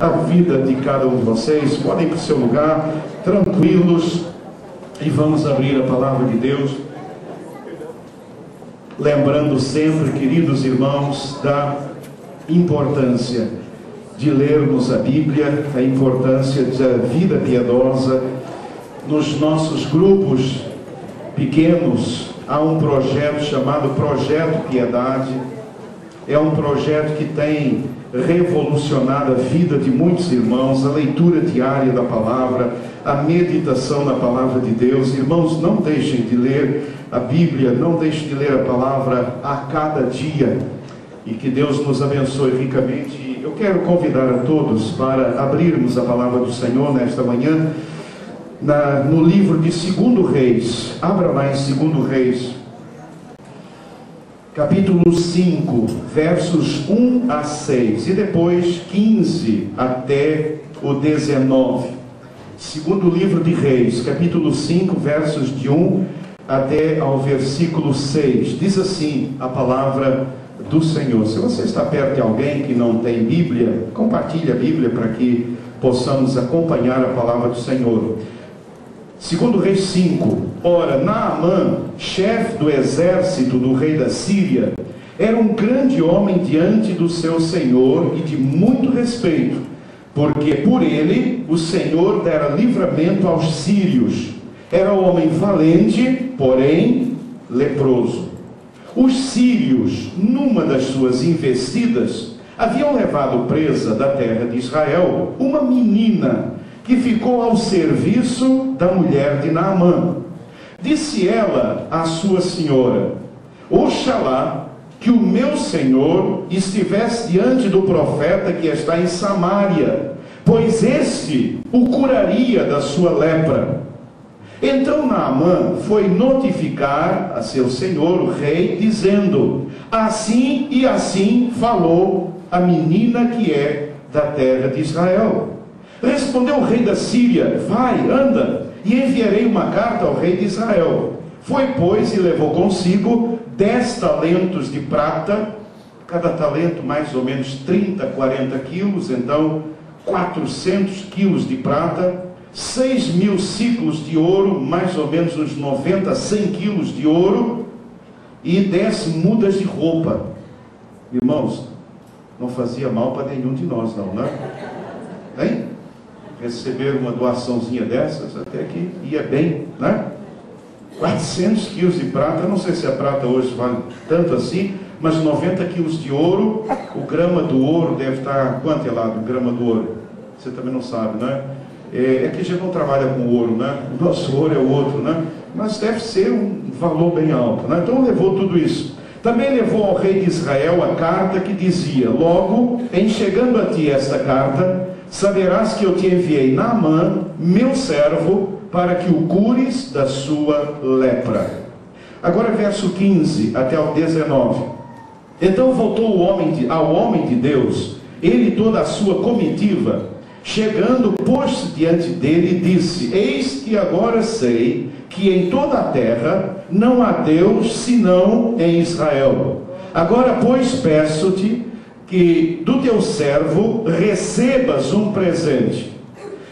a vida de cada um de vocês. Podem ir para o seu lugar, tranquilos, e vamos abrir a palavra de Deus. Lembrando sempre, queridos irmãos, da importância de lermos a Bíblia, a importância da vida piedosa. Nos nossos grupos pequenos, há um projeto chamado Projeto Piedade. É um projeto que tem revolucionado a vida de muitos irmãos, a leitura diária da palavra, a meditação na palavra de Deus. Irmãos, não deixem de ler a Bíblia, não deixem de ler a palavra a cada dia, e que Deus nos abençoe ricamente. Eu quero convidar a todos para abrirmos a palavra do Senhor nesta manhã, no livro de 2 Reis. Abra lá em 2 Reis, capítulo 5, versos 1 a 6, e depois 15 até o 19. Segundo livro de Reis, capítulo 5, versos de 1 até ao versículo 6. Diz assim a palavra do Senhor. Se você está perto de alguém que não tem Bíblia, compartilhe a Bíblia para que possamos acompanhar a palavra do Senhor. 2 Reis 5. Ora, Naamã, chefe do exército do rei da Síria, era um grande homem diante do seu senhor e de muito respeito, porque por ele o Senhor dera livramento aos sírios. Era homem valente, porém leproso. Os sírios, numa das suas investidas, haviam levado presa da terra de Israel uma menina que ficou ao serviço da mulher de Naamã. Disse ela à sua senhora: oxalá que o meu senhor estivesse diante do profeta que está em Samaria, pois este o curaria da sua lepra. Então Naamã foi notificar a seu senhor, o rei, dizendo: assim e assim falou a menina que é da terra de Israel. Respondeu o rei da Síria: vai, anda, e enviarei uma carta ao rei de Israel. Foi, pois, e levou consigo 10 talentos de prata, cada talento mais ou menos 30, 40 quilos, então 400 quilos de prata, 6.000 ciclos de ouro, mais ou menos uns 90, 100 quilos de ouro, e 10 mudas de roupa. Irmãos, não fazia mal para nenhum de nós não, né? Hein? Receber uma doaçãozinha dessas, até que ia bem, né? 400 quilos de prata, não sei se a prata hoje vale tanto assim, mas 90 quilos de ouro. O grama do ouro deve estar, quanto é lá do grama do ouro? Você também não sabe, né? É que a gente não trabalha com ouro, né? O nosso ouro é o outro, né? Mas deve ser um valor bem alto, né? Então levou tudo isso. Também levou ao rei de Israel a carta que dizia: logo, em chegando a ti esta carta, saberás que eu te enviei Naamã, meu servo, para que o cures da sua lepra. Agora verso 15 até o 19. Então voltou ao homem de Deus, ele e toda a sua comitiva, chegando, pôs-se diante dele e disse: eis que agora sei que em toda a terra não há Deus senão em Israel. Agora, pois, peço-te que do teu servo recebas um presente.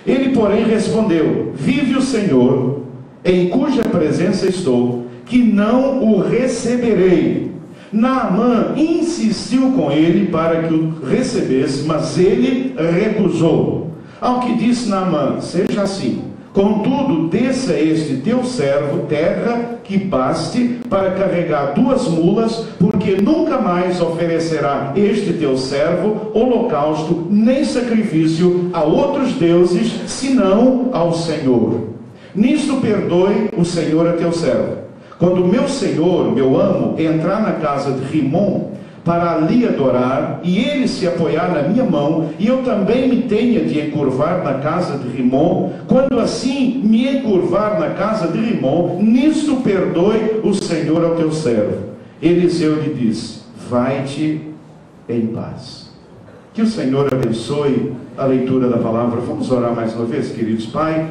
Ele, porém, respondeu: vive o Senhor, em cuja presença estou, que não o receberei. Naamã insistiu com ele para que o recebesse, mas ele recusou. Ao que disse Naamã: seja assim, contudo desça este teu servo terra que baste para carregar 2 mulas, porque nunca mais oferecerá este teu servo holocausto nem sacrifício a outros deuses, senão ao Senhor. Nisto perdoe o Senhor a teu servo. Quando meu senhor, meu amo, entrar na casa de Rimom para ali adorar, e ele se apoiar na minha mão, e eu também me tenha de encurvar na casa de Rimom, quando assim me encurvar na casa de Rimom, nisto perdoe o Senhor ao teu servo. Eliseu lhe disse: vai-te em paz. Que o Senhor abençoe a leitura da palavra. Vamos orar mais uma vez, queridos. Pai,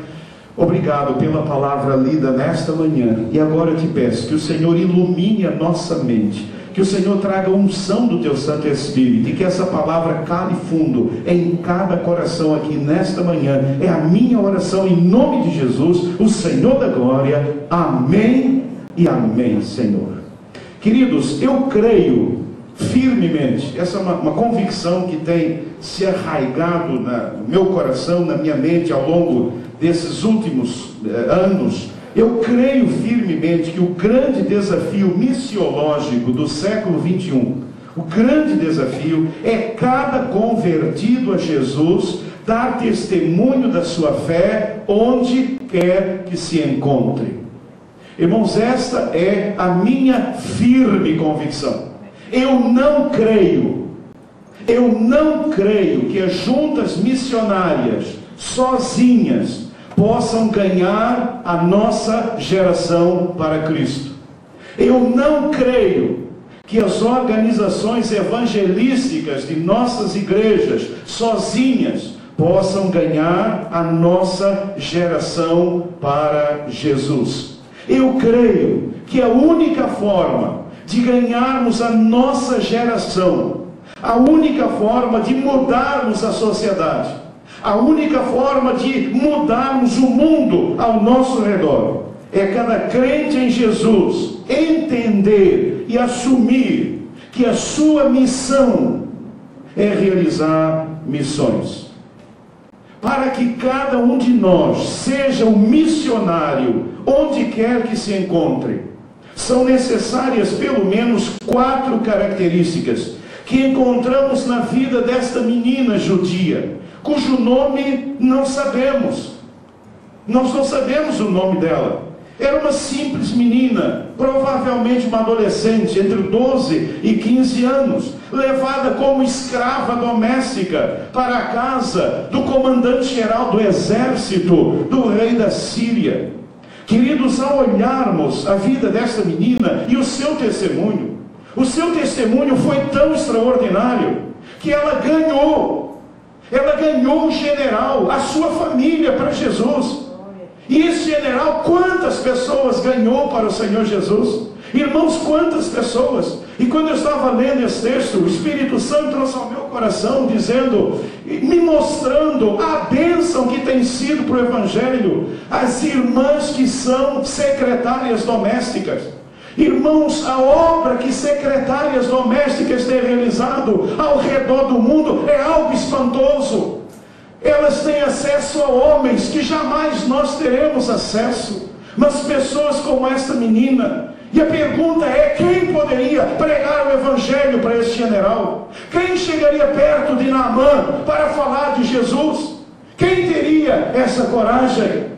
obrigado pela palavra lida nesta manhã, e agora eu te peço que o Senhor ilumine a nossa mente, que o Senhor traga unção do teu Santo Espírito e que essa palavra cale fundo em cada coração aqui nesta manhã. É a minha oração em nome de Jesus, o Senhor da glória. Amém e amém, Senhor. Queridos, eu creio firmemente, essa é uma convicção que tem se arraigado no meu coração, na minha mente ao longo desses últimos anos. Eu creio firmemente que o grande desafio missiológico do século 21, o grande desafio é cada convertido a Jesus dar testemunho da sua fé onde quer que se encontre. Irmãos, esta é a minha firme convicção. Eu não creio que as juntas missionárias sozinhas possam ganhar a nossa geração para Cristo. Eu não creio que as organizações evangelísticas de nossas igrejas sozinhas possam ganhar a nossa geração para Jesus. Eu creio que a única forma de ganharmos a nossa geração, a única forma de mudarmos a sociedade, a única forma de mudarmos o mundo ao nosso redor, é cada crente em Jesus entender e assumir que a sua missão é realizar missões. Para que cada um de nós seja um missionário onde quer que se encontre, são necessárias pelo menos 4 características que encontramos na vida desta menina judia, cujo nome não sabemos. Nós não sabemos o nome dela. Era uma simples menina, provavelmente uma adolescente, entre 12 e 15 anos, levada como escrava doméstica para a casa do comandante-geral do exército do rei da Síria. Queridos, ao olharmos a vida desta menina e o seu testemunho foi tão extraordinário que ela ganhou o general, a sua família para Jesus. E esse general, quantas pessoas ganhou para o Senhor Jesus? Irmãos, quantas pessoas? E quando eu estava lendo esse texto, o Espírito Santo trouxe ao meu coração, dizendo, me mostrando a bênção que tem sido para o Evangelho, as irmãs que são secretárias domésticas. Irmãos, a obra que secretárias domésticas têm realizado ao redor do mundo é algo espantoso. Elas têm acesso a homens que jamais nós teremos acesso, mas pessoas como esta menina. E a pergunta é, quem poderia pregar o Evangelho para esse general? Quem chegaria perto de Naamã para falar de Jesus? Quem teria essa coragem?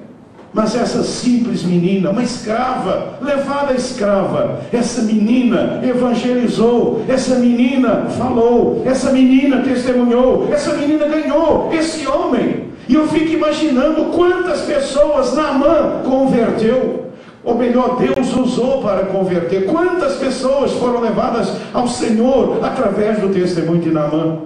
Mas essa simples menina, uma escrava, levada escrava, essa menina evangelizou, essa menina falou, essa menina testemunhou, essa menina ganhou esse homem. E eu fico imaginando quantas pessoas Naamã converteu. Ou melhor, Deus usou para converter. Quantas pessoas foram levadas ao Senhor através do testemunho de Naamã?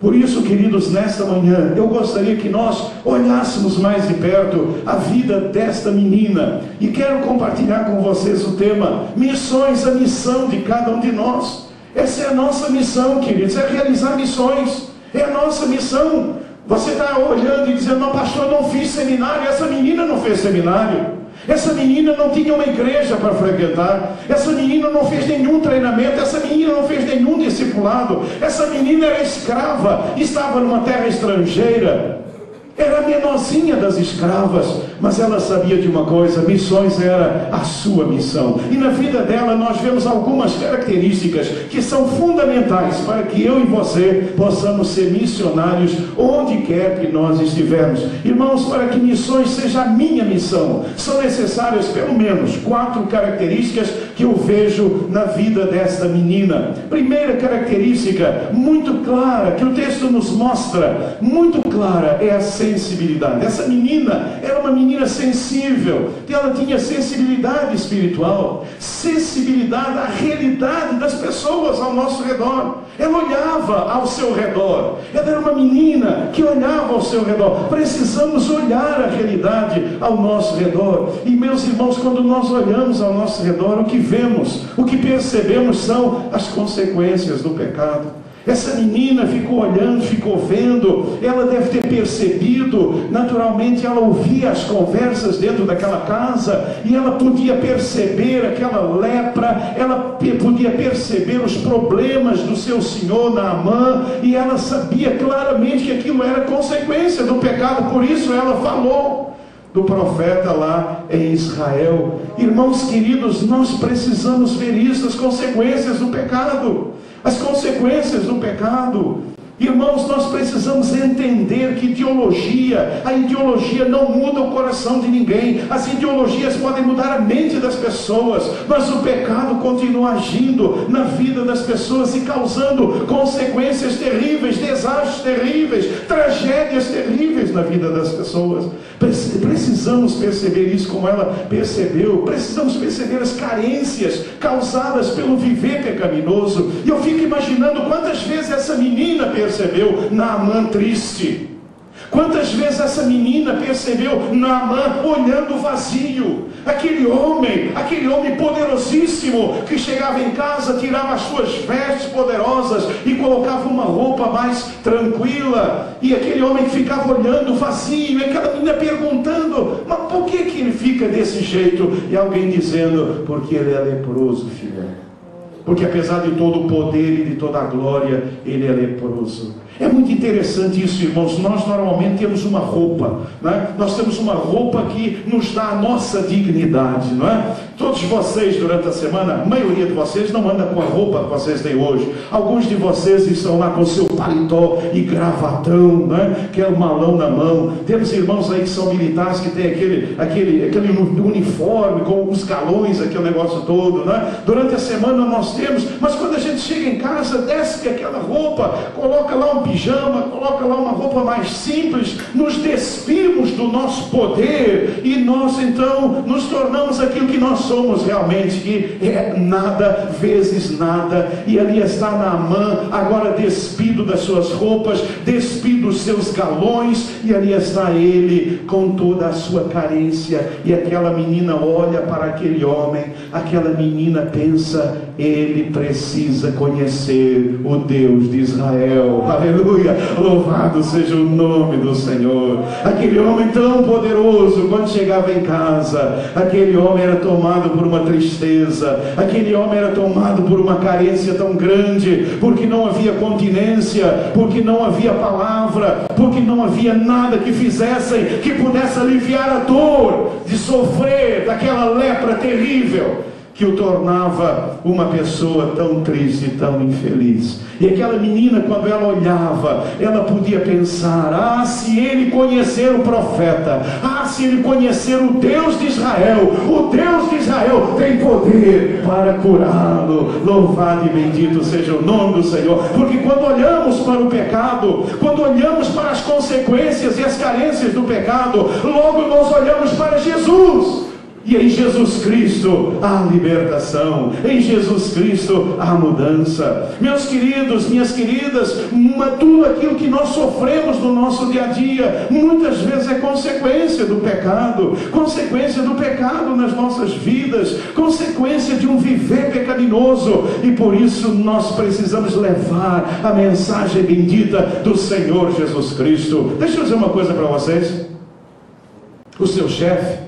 Por isso, queridos, nesta manhã, eu gostaria que nós olhássemos mais de perto a vida desta menina. E quero compartilhar com vocês o tema missões, a missão de cada um de nós. Essa é a nossa missão, queridos, é realizar missões. É a nossa missão. Você está olhando e dizendo, não, pastor, eu não fiz seminário. Essa menina não fez seminário. Essa menina não tinha uma igreja para frequentar. Essa menina não fez nenhum treinamento. Essa menina não fez nenhum discipulado. Essa menina era escrava, estava numa terra estrangeira. Era a menorzinha das escravas, mas ela sabia de uma coisa: missões era a sua missão. E na vida dela nós vemos algumas características que são fundamentais para que eu e você possamos ser missionários onde quer que nós estivermos. Irmãos, para que missões seja a minha missão, são necessárias pelo menos 4 características que eu vejo na vida desta menina. Primeira característica muito clara, que o texto nos mostra, muito clara, é a sensibilidade. Essa menina era uma menina sensível, ela tinha sensibilidade espiritual, sensibilidade à realidade das pessoas ao nosso redor. Ela olhava ao seu redor, ela era uma menina que olhava ao seu redor. Precisamos olhar a realidade ao nosso redor. E meus irmãos, quando nós olhamos ao nosso redor, o que vivemos, o que percebemos são as consequências do pecado. Essa menina ficou olhando, ficou vendo, ela deve ter percebido, naturalmente ela ouvia as conversas dentro daquela casa, e ela podia perceber aquela lepra, ela podia perceber os problemas do seu senhor Naamã, e ela sabia claramente que aquilo era consequência do pecado, por isso ela falou do profeta lá em Israel. Irmãos queridos, nós precisamos ver isso, as consequências do pecado. As consequências do pecado. Irmãos, nós precisamos entender que a ideologia não muda o coração de ninguém. As ideologias podem mudar a mente das pessoas, mas o pecado continua agindo na vida das pessoas e causando consequências terríveis, desastres terríveis, tragédias terríveis na vida das pessoas. Precisamos perceber isso como ela percebeu. Precisamos perceber as carências causadas pelo viver pecaminoso. E eu fico imaginando quantas vezes essa menina percebeu Naamã triste. Quantas vezes essa menina percebeu Naamã olhando vazio. Aquele homem poderosíssimo, que chegava em casa, tirava as suas vestes poderosas e colocava uma roupa mais tranquila. E aquele homem que ficava olhando vazio, e aquela menina perguntando, mas por que ele fica desse jeito? E alguém dizendo, porque ele é leproso, filha. Porque apesar de todo o poder e de toda a glória, ele é leproso. É muito interessante isso, irmãos. Nós normalmente temos uma roupa, não é? Nós temos uma roupa que nos dá a nossa dignidade, não é? Todos vocês durante a semana, a maioria de vocês não anda com a roupa que vocês têm hoje. Alguns de vocês estão lá com seu paletó e gravatão, não é? Que é o malão na mão. Temos irmãos aí que são militares, que tem aquele uniforme com os galões, aquele negócio todo, não é? Durante a semana nós temos, mas quando a gente chega em casa, desce aquela roupa, coloca lá um pijama, coloca lá uma roupa mais simples, nos despimos do nosso poder e nós então nos tornamos aquilo que nós somos realmente, que é nada vezes nada. E ali está Naamã, agora despido das suas roupas, despido dos seus galões, e ali está ele com toda a sua carência. E aquela menina olha para aquele homem, aquela menina pensa, ele precisa conhecer o Deus de Israel. Aleluia, louvado seja o nome do Senhor. Aquele homem tão poderoso, quando chegava em casa, aquele homem era tomado por uma tristeza, aquele homem era tomado por uma carência tão grande, porque não havia continência, porque não havia palavra, porque não havia nada que fizessem, que pudesse aliviar a dor de sofrer daquela lepra terrível, que o tornava uma pessoa tão triste e tão infeliz. E aquela menina, quando ela olhava, ela podia pensar, se ele conhecer o profeta, se ele conhecer o Deus de Israel, o Deus de Israel tem poder para curá-lo. Louvado e bendito seja o nome do Senhor. Porque quando olhamos para o pecado, quando olhamos para as consequências e as carências do pecado, logo nós olhamos para Jesus. E em Jesus Cristo há libertação, em Jesus Cristo há mudança. Meus queridos, minhas queridas, tudo aquilo que nós sofremos no nosso dia a dia, muitas vezes é consequência do pecado nas nossas vidas, consequência de um viver pecaminoso. E por isso nós precisamos levar a mensagem bendita do Senhor Jesus Cristo. Deixa eu dizer uma coisa para vocês. O seu chefe,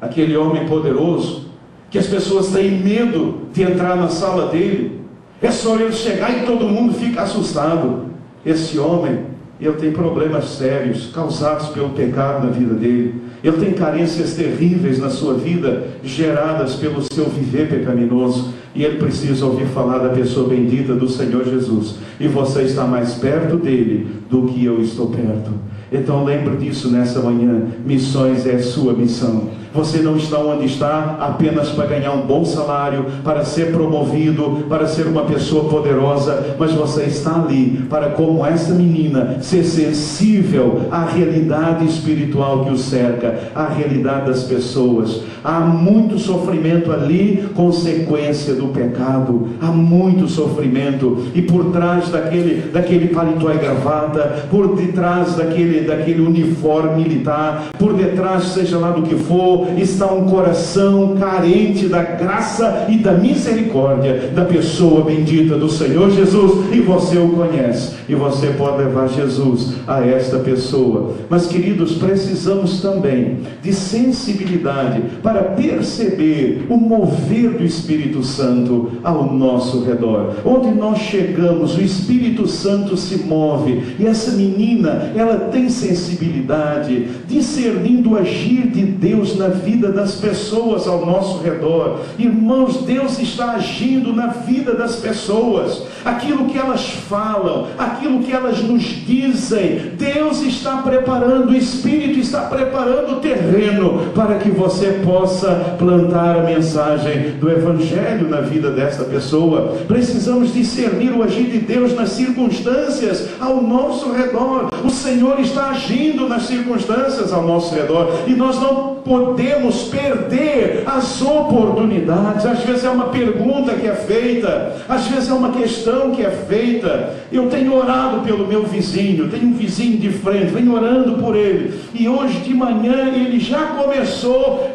aquele homem poderoso, que as pessoas têm medo de entrar na sala dele, é só ele chegar e todo mundo fica assustado. Esse homem, ele tem problemas sérios causados pelo pecado na vida dele. Ele tem carências terríveis na sua vida, geradas pelo seu viver pecaminoso. E ele precisa ouvir falar da pessoa bendita do Senhor Jesus. E você está mais perto dele do que eu estou perto. Então lembre disso nessa manhã. Missões é a sua missão. Você não está onde está apenas para ganhar um bom salário, para ser promovido, para ser uma pessoa poderosa, mas você está ali para, como essa menina, ser sensível à realidade espiritual que o cerca, à realidade das pessoas. Há muito sofrimento ali, consequência do pecado. Há muito sofrimento. E por trás daquele paletó e gravata, por detrás daquele uniforme militar, por detrás, seja lá do que for, ou está um coração carente da graça e da misericórdia da pessoa bendita do Senhor Jesus, e você o conhece, e você pode levar Jesus a esta pessoa. Mas, queridos, precisamos também de sensibilidade para perceber o mover do Espírito Santo ao nosso redor. Onde nós chegamos, o Espírito Santo se move, e essa menina, ela tem sensibilidade, discernindo o agir de Deus na vida das pessoas ao nosso redor. Irmãos, Deus está agindo na vida das pessoas. Aquilo que elas falam, aquilo que elas nos dizem, Deus está preparando, o Espírito está preparando o terreno para que você possa plantar a mensagem do Evangelho na vida dessa pessoa. Precisamos discernir o agir de Deus nas circunstâncias ao nosso redor. O Senhor está agindo nas circunstâncias ao nosso redor, e nós não podemos perder as oportunidades. Às vezes é uma pergunta que é feita, às vezes é uma questão que é feita. Eu tenho orado pelo meu vizinho, tenho um vizinho de frente, venho orando por ele, e hoje de manhã ele já começou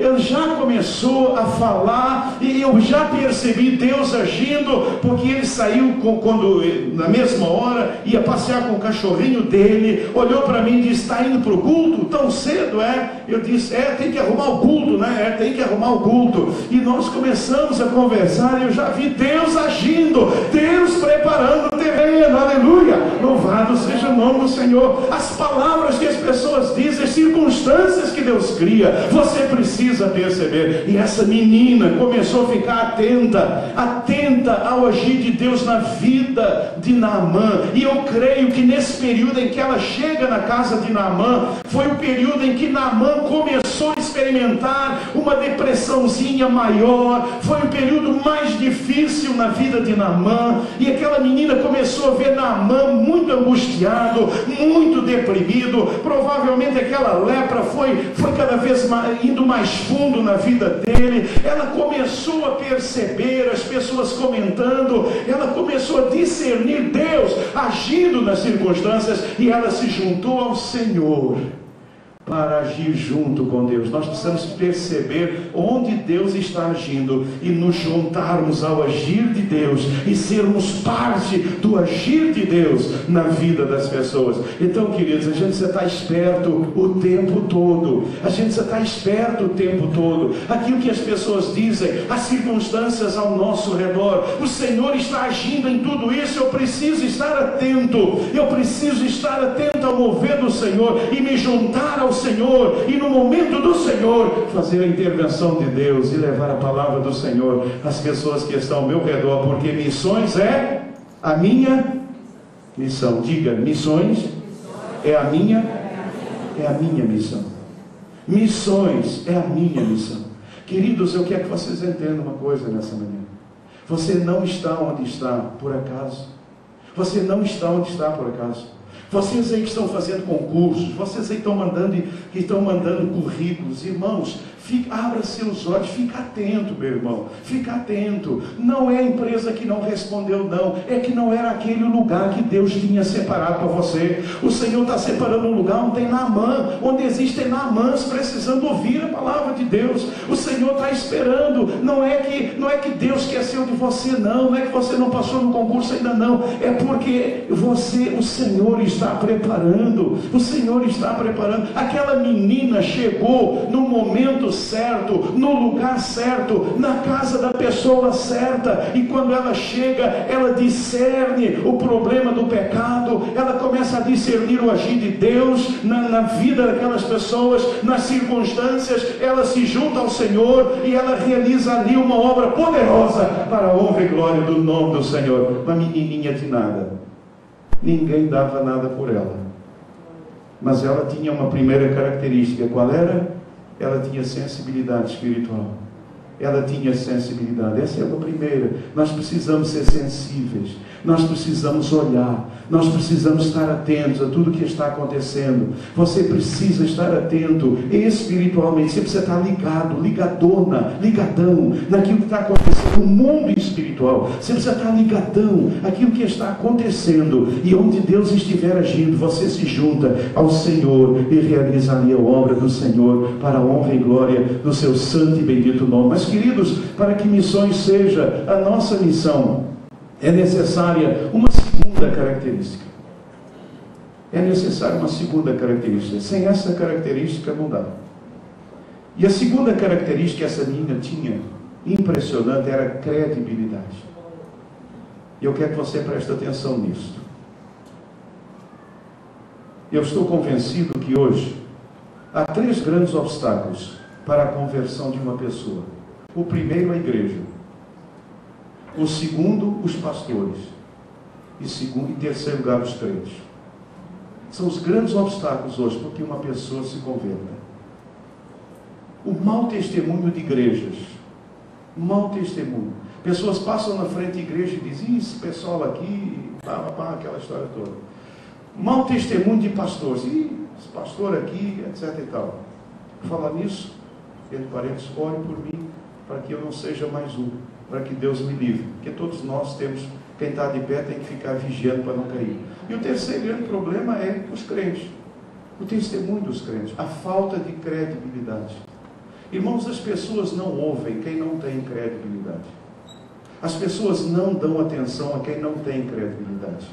a falar, e eu já percebi Deus agindo, porque ele saiu quando na mesma hora ia passear com o cachorrinho dele, olhou para mim e disse: está indo para o culto tão cedo? Eu disse: tem que arrumar o culto, né? Tem que arrumar o culto. E nós começamos a conversar, e eu já vi Deus agindo, Deus preparando o terreno. Aleluia, louvado seja o nome do Senhor. As palavras que as pessoas dizem, as circunstâncias que Deus cria, você precisa perceber. E essa menina começou a ficar atenta ao agir de Deus na vida de Naamã. E eu creio que nesse período em que ela chega na casa de Naamã, foi o período em que Naamã começou a experimentar uma depressãozinha maior, foi o período mais difícil na vida de Naamã, e aquela menina começou a ver Naamã muito angustiado, muito deprimido. Provavelmente aquela lepra foi cada vez indo mais fundo na vida dele. Ela começou a perceber as pessoas comentando, ela começou a discernir Deus agindo nas circunstâncias, e ela se juntou ao Senhor para agir junto com Deus. Nós precisamos perceber onde Deus está agindo e nos juntarmos ao agir de Deus e sermos parte do agir de Deus na vida das pessoas. Então, queridos, a gente precisa estar esperto o tempo todo. A gente precisa estar esperto o tempo todo. Aquilo que as pessoas dizem, as circunstâncias ao nosso redor, o Senhor está agindo em tudo isso. Eu preciso estar atento. Eu preciso estar atento ao mover do Senhor e me juntar ao Senhor, e no momento do Senhor fazer a intervenção de Deus e levar a palavra do Senhor às pessoas que estão ao meu redor, porque missões é a minha missão. Diga, missões é a minha missão. Missões é a minha missão. Queridos, eu quero que vocês entendam uma coisa nessa manhã. Você não está onde está por acaso. Você não está onde está por acaso. Vocês aí que estão fazendo concursos, vocês aí que estão mandando currículos, irmãos, abra seus olhos, fica atento, meu irmão, fica atento. Não é a empresa que não respondeu, não, é que não era aquele lugar que Deus tinha separado para você. O Senhor está separando um lugar onde tem Naamã, onde existem Naamãs precisando ouvir a palavra de Deus. O Senhor está esperando. Não é que Deus esqueceu de você, não é que você não passou no concurso ainda, não, é porque o Senhor está preparando. O Senhor está preparando. Aquela menina chegou no momento certo, no lugar certo, na casa da pessoa certa, e quando ela chega, ela discerne o problema do pecado, ela começa a discernir o agir de Deus na vida daquelas pessoas, nas circunstâncias. Ela se junta ao Senhor e ela realiza ali uma obra poderosa para a honra e glória do nome do Senhor. Uma menininha de nada, ninguém dava nada por ela, mas ela tinha uma primeira característica. Qual era? Ela tinha sensibilidade espiritual. Ela tinha sensibilidade. Essa é a primeira. Nós precisamos ser sensíveis. Nós precisamos olhar, nós precisamos estar atentos a tudo que está acontecendo. Você precisa estar atento espiritualmente, você precisa estar ligado, ligadão naquilo que está acontecendo no mundo espiritual. Você precisa estar ligadão àquilo que está acontecendo, e onde Deus estiver agindo, você se junta ao Senhor e realiza ali a obra do Senhor, para a honra e glória do seu santo e bendito nome. Mas, queridos, para que missões seja a nossa missão, é necessária uma segunda característica. É necessária uma segunda característica. Sem essa característica não dá. E a segunda característica que essa menina tinha, impressionante, era credibilidade. E eu quero que você preste atenção nisso. Eu estou convencido que hoje há 3 grandes obstáculos para a conversão de uma pessoa. O primeiro, a igreja. O segundo, os pastores. E terceiro lugar, os crentes. São os grandes obstáculos hoje para que uma pessoa se converta. O mau testemunho de igrejas. Mau testemunho. Pessoas passam na frente da igreja e dizem: esse pessoal aqui, aquela história toda. Mau testemunho de pastores. Esse pastor aqui, etc e tal. Falar nisso, entre parênteses, ore por mim, para que eu não seja mais um, para que Deus me livre, porque todos nós temos, quem está de pé tem que ficar vigiando para não cair. E o terceiro grande problema é os crentes, o testemunho dos crentes, a falta de credibilidade. Irmãos, as pessoas não ouvem quem não tem credibilidade. As pessoas não dão atenção a quem não tem credibilidade.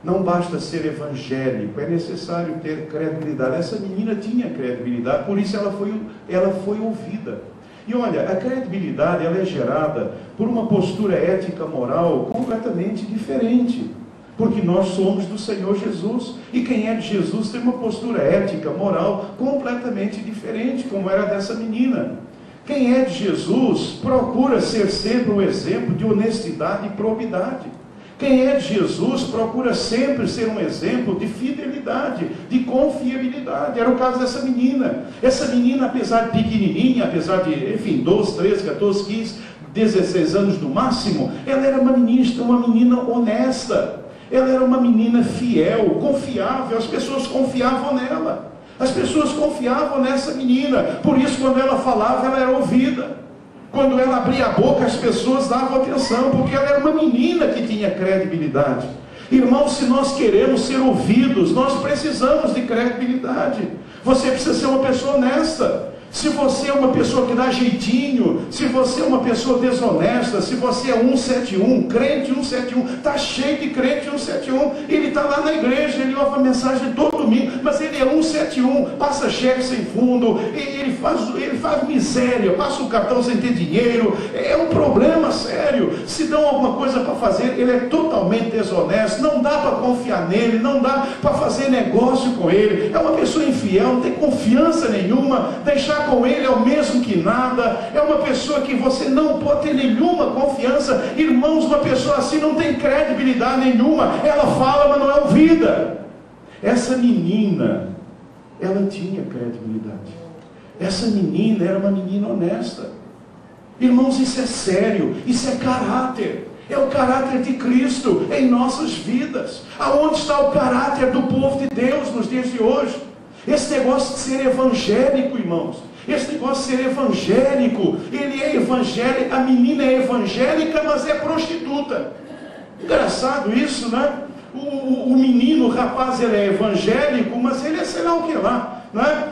Não basta ser evangélico, é necessário ter credibilidade. Essa menina tinha credibilidade, por isso ela foi ouvida. E olha, a credibilidade ela é gerada por uma postura ética moral completamente diferente, porque nós somos do Senhor Jesus, e quem é de Jesus tem uma postura ética moral completamente diferente, como era dessa menina. Quem é de Jesus procura ser sempre um exemplo de honestidade e probidade. Quem é de Jesus procura sempre ser um exemplo de fidelidade, de confiabilidade. Era o caso dessa menina. Essa menina, apesar de pequenininha, apesar de, 12, 13, 14, 15, 16 anos no máximo, ela era uma menina honesta. Ela era uma menina fiel, confiável. As pessoas confiavam nela. As pessoas confiavam nessa menina. Por isso, quando ela falava, ela era ouvida. Quando ela abria a boca, as pessoas davam atenção, porque ela era uma menina que tinha credibilidade. Irmãos, se nós queremos ser ouvidos, nós precisamos de credibilidade. Você precisa ser uma pessoa honesta. Se você é uma pessoa que dá jeitinho, se você é uma pessoa desonesta, se você é 171, crente 171, está cheio de crente 171, ele está lá na igreja, ele ouve a mensagem todo domingo, mas ele é 171, passa cheque sem fundo, ele faz miséria, passa o cartão sem ter dinheiro, é um problema sério. Se dão alguma coisa para fazer, ele é totalmente desonesto, não dá para confiar nele, não dá para fazer negócio com ele, é uma pessoa infiel, não tem confiança nenhuma, deixar com ele é o mesmo que nada, é uma pessoa que você não pode ter nenhuma confiança. Irmãos, uma pessoa assim não tem credibilidade nenhuma, ela fala, mas não é ouvida. Essa menina, ela tinha credibilidade. Essa menina era uma menina honesta. Irmãos, isso é sério, isso é caráter. É o caráter de Cristo em nossas vidas. Aonde está o caráter do povo de Deus nos dias de hoje? Esse negócio de ser evangélico, irmãos, esse negócio de ser evangélico, ele é evangélico, a menina é evangélica, mas é prostituta. Engraçado isso, né? O menino, o rapaz, ele é evangélico, mas ele é sei lá o que lá, né?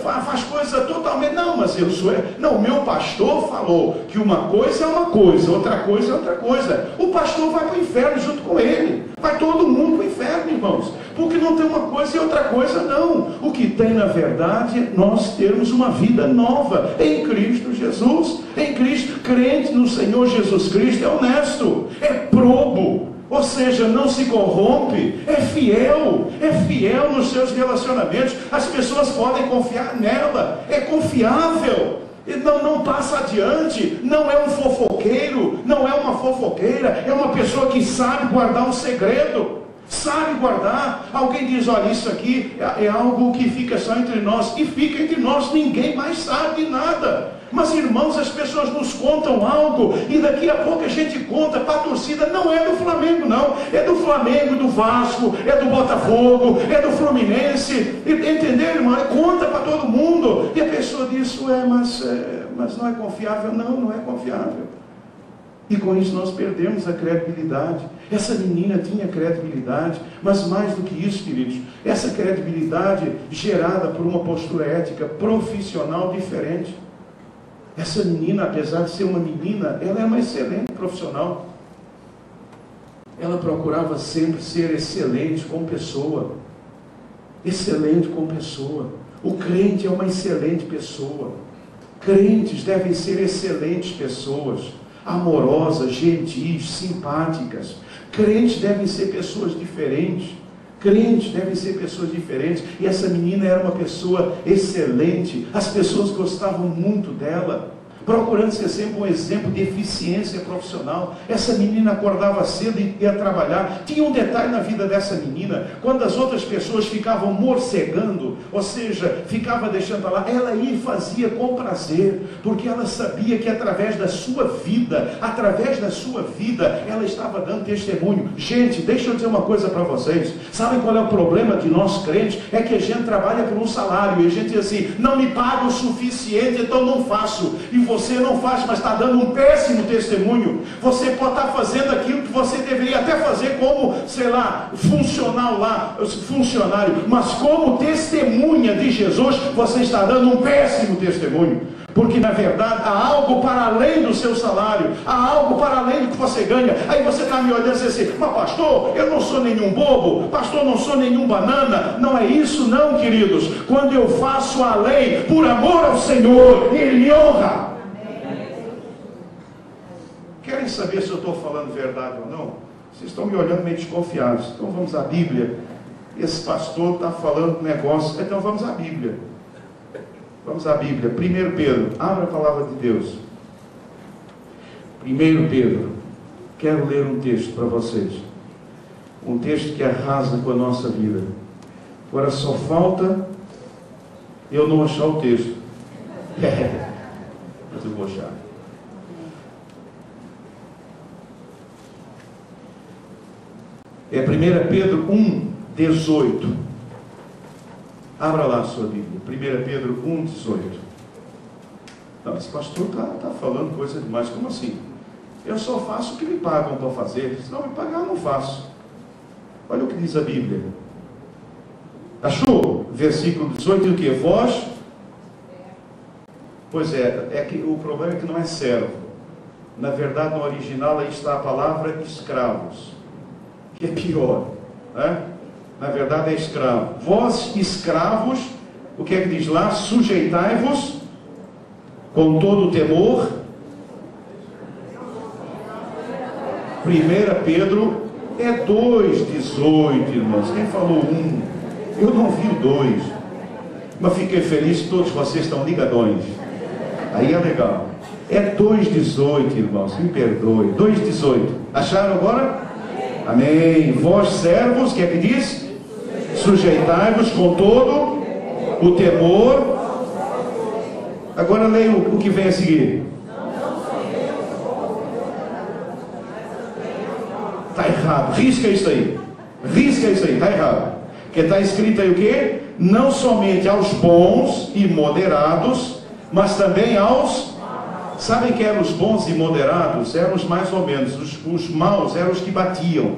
Faz coisa totalmente, não, mas eu sou, não, o meu pastor falou que uma coisa é uma coisa, outra coisa é outra coisa. O pastor vai para o inferno junto com ele, vai todo mundo para o inferno, irmãos, porque não tem uma coisa e outra coisa, não. O que tem na verdade é nós termos uma vida nova em Cristo Jesus, em Cristo. Crente no Senhor Jesus Cristo é honesto, é probo, ou seja, não se corrompe, é fiel nos seus relacionamentos, as pessoas podem confiar nela, é confiável, não passa adiante, não é um fofoqueiro, não é uma fofoqueira, é uma pessoa que sabe guardar um segredo. sabe guardar. Alguém diz, olha, isso aqui é algo que fica só entre nós, e fica entre nós, ninguém mais sabe nada. Mas irmãos, as pessoas nos contam algo, e daqui a pouco a gente conta para a torcida, não é do Flamengo não, é do Flamengo, do Vasco, é do Botafogo, é do Fluminense, entendeu, irmão? Conta para todo mundo, e a pessoa diz, mas não é confiável. Não é confiável. E com isso nós perdemos a credibilidade. Essa menina tinha credibilidade, mas mais do que isso, queridos, essa credibilidade gerada por uma postura ética profissional diferente. Essa menina, apesar de ser uma menina, ela é uma excelente profissional. Ela procurava sempre ser excelente com pessoa. Excelente com pessoa. O crente é uma excelente pessoa. Crentes devem ser excelentes pessoas, amorosas, gentis, simpáticas. Crentes devem ser pessoas diferentes. Crentes devem ser pessoas diferentes. E essa menina era uma pessoa excelente. As pessoas gostavam muito dela, procurando ser sempre um exemplo de eficiência profissional. Essa menina acordava cedo e ia trabalhar. Tinha um detalhe na vida dessa menina: quando as outras pessoas ficavam morcegando, ou seja, ficava deixando lá, ela ia e fazia com prazer, porque ela sabia que através da sua vida, ela estava dando testemunho. Gente, deixa eu dizer uma coisa para vocês. Sabem qual é o problema de nós crentes? É que a gente trabalha por um salário, e a gente diz assim, não me paga o suficiente, então não faço. E você não faz, mas está dando um péssimo testemunho. Você pode estar fazendo aquilo que você deveria até fazer como, sei lá, funcionário, mas como testemunha de Jesus, você está dando um péssimo testemunho. Porque na verdade há algo para além do seu salário, há algo para além do que você ganha. Aí você está me olhando e diz assim, mas pastor, eu não sou nenhum bobo, pastor, não sou nenhum banana. Não é isso não, queridos. Quando eu faço além, por amor ao Senhor, Ele me honra. Querem saber se eu estou falando verdade ou não? Vocês estão me olhando meio desconfiados. Então vamos à Bíblia. Esse pastor está falando negócio. Então vamos à Bíblia. Vamos à Bíblia. 1 Pedro. Abra a palavra de Deus. 1 Pedro. Quero ler um texto para vocês. Um texto que arrasa com a nossa vida. Agora só falta eu não achar o texto. Mas eu vou achar. É 1 Pedro 1, 18. Abra lá a sua Bíblia. 1 Pedro 1, 18. Não, esse pastor está falando coisa demais. Como assim? Eu só faço o que me pagam para fazer. Se não me pagar, eu não faço. Olha o que diz a Bíblia. Achou? Versículo 18, o que? Vós? Pois é que o problema é que não é servo. Na verdade, no original aí está a palavra escravos. Que é pior, né? Na verdade é escravo. Vós escravos, o que é que diz lá? Sujeitai-vos com todo o temor. 1 Pedro é 2,18, irmãos. Quem falou 1? Eu não vi o 2, mas fiquei feliz que todos vocês estão ligadões. Aí é legal. É 2,18, irmãos, me perdoe. 2,18. Acharam agora? Amém. Vós servos, o que é que diz? Sujeitai-vos com todo o temor. Agora leia o que vem a seguir. Está errado. Risca isso aí. Está errado. Porque está escrito aí o quê? Não somente aos bons e moderados, mas também aos... Sabem que eram os bons e moderados? Eram os mais ou menos. Os maus eram os que batiam.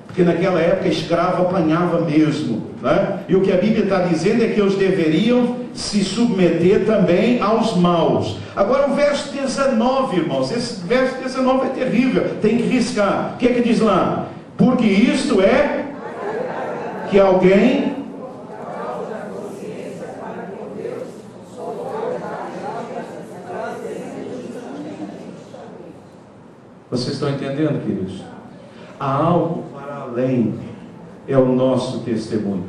Porque naquela época escravo apanhava mesmo, né? E o que a Bíblia está dizendo é que eles deveriam se submeter também aos maus. Agora o verso 19, irmãos. Esse verso 19 é terrível. Tem que riscar. O que é que diz lá? Porque isto é que alguém... Vocês estão entendendo, queridos? Há algo para além, é o nosso testemunho.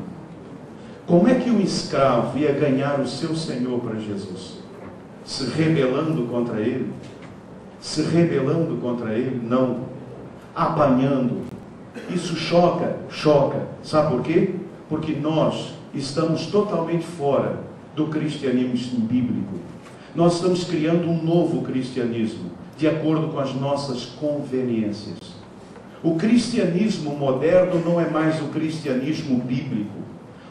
Como é que um escravo ia ganhar o seu senhor para Jesus? Se rebelando contra ele? Se rebelando contra ele? Não. Apanhando, Isso choca, choca. Sabe por quê? Porque nós estamos totalmente fora do cristianismo bíblico. Nós estamos criando um novo cristianismo, de acordo com as nossas conveniências. O cristianismo moderno não é mais o cristianismo bíblico.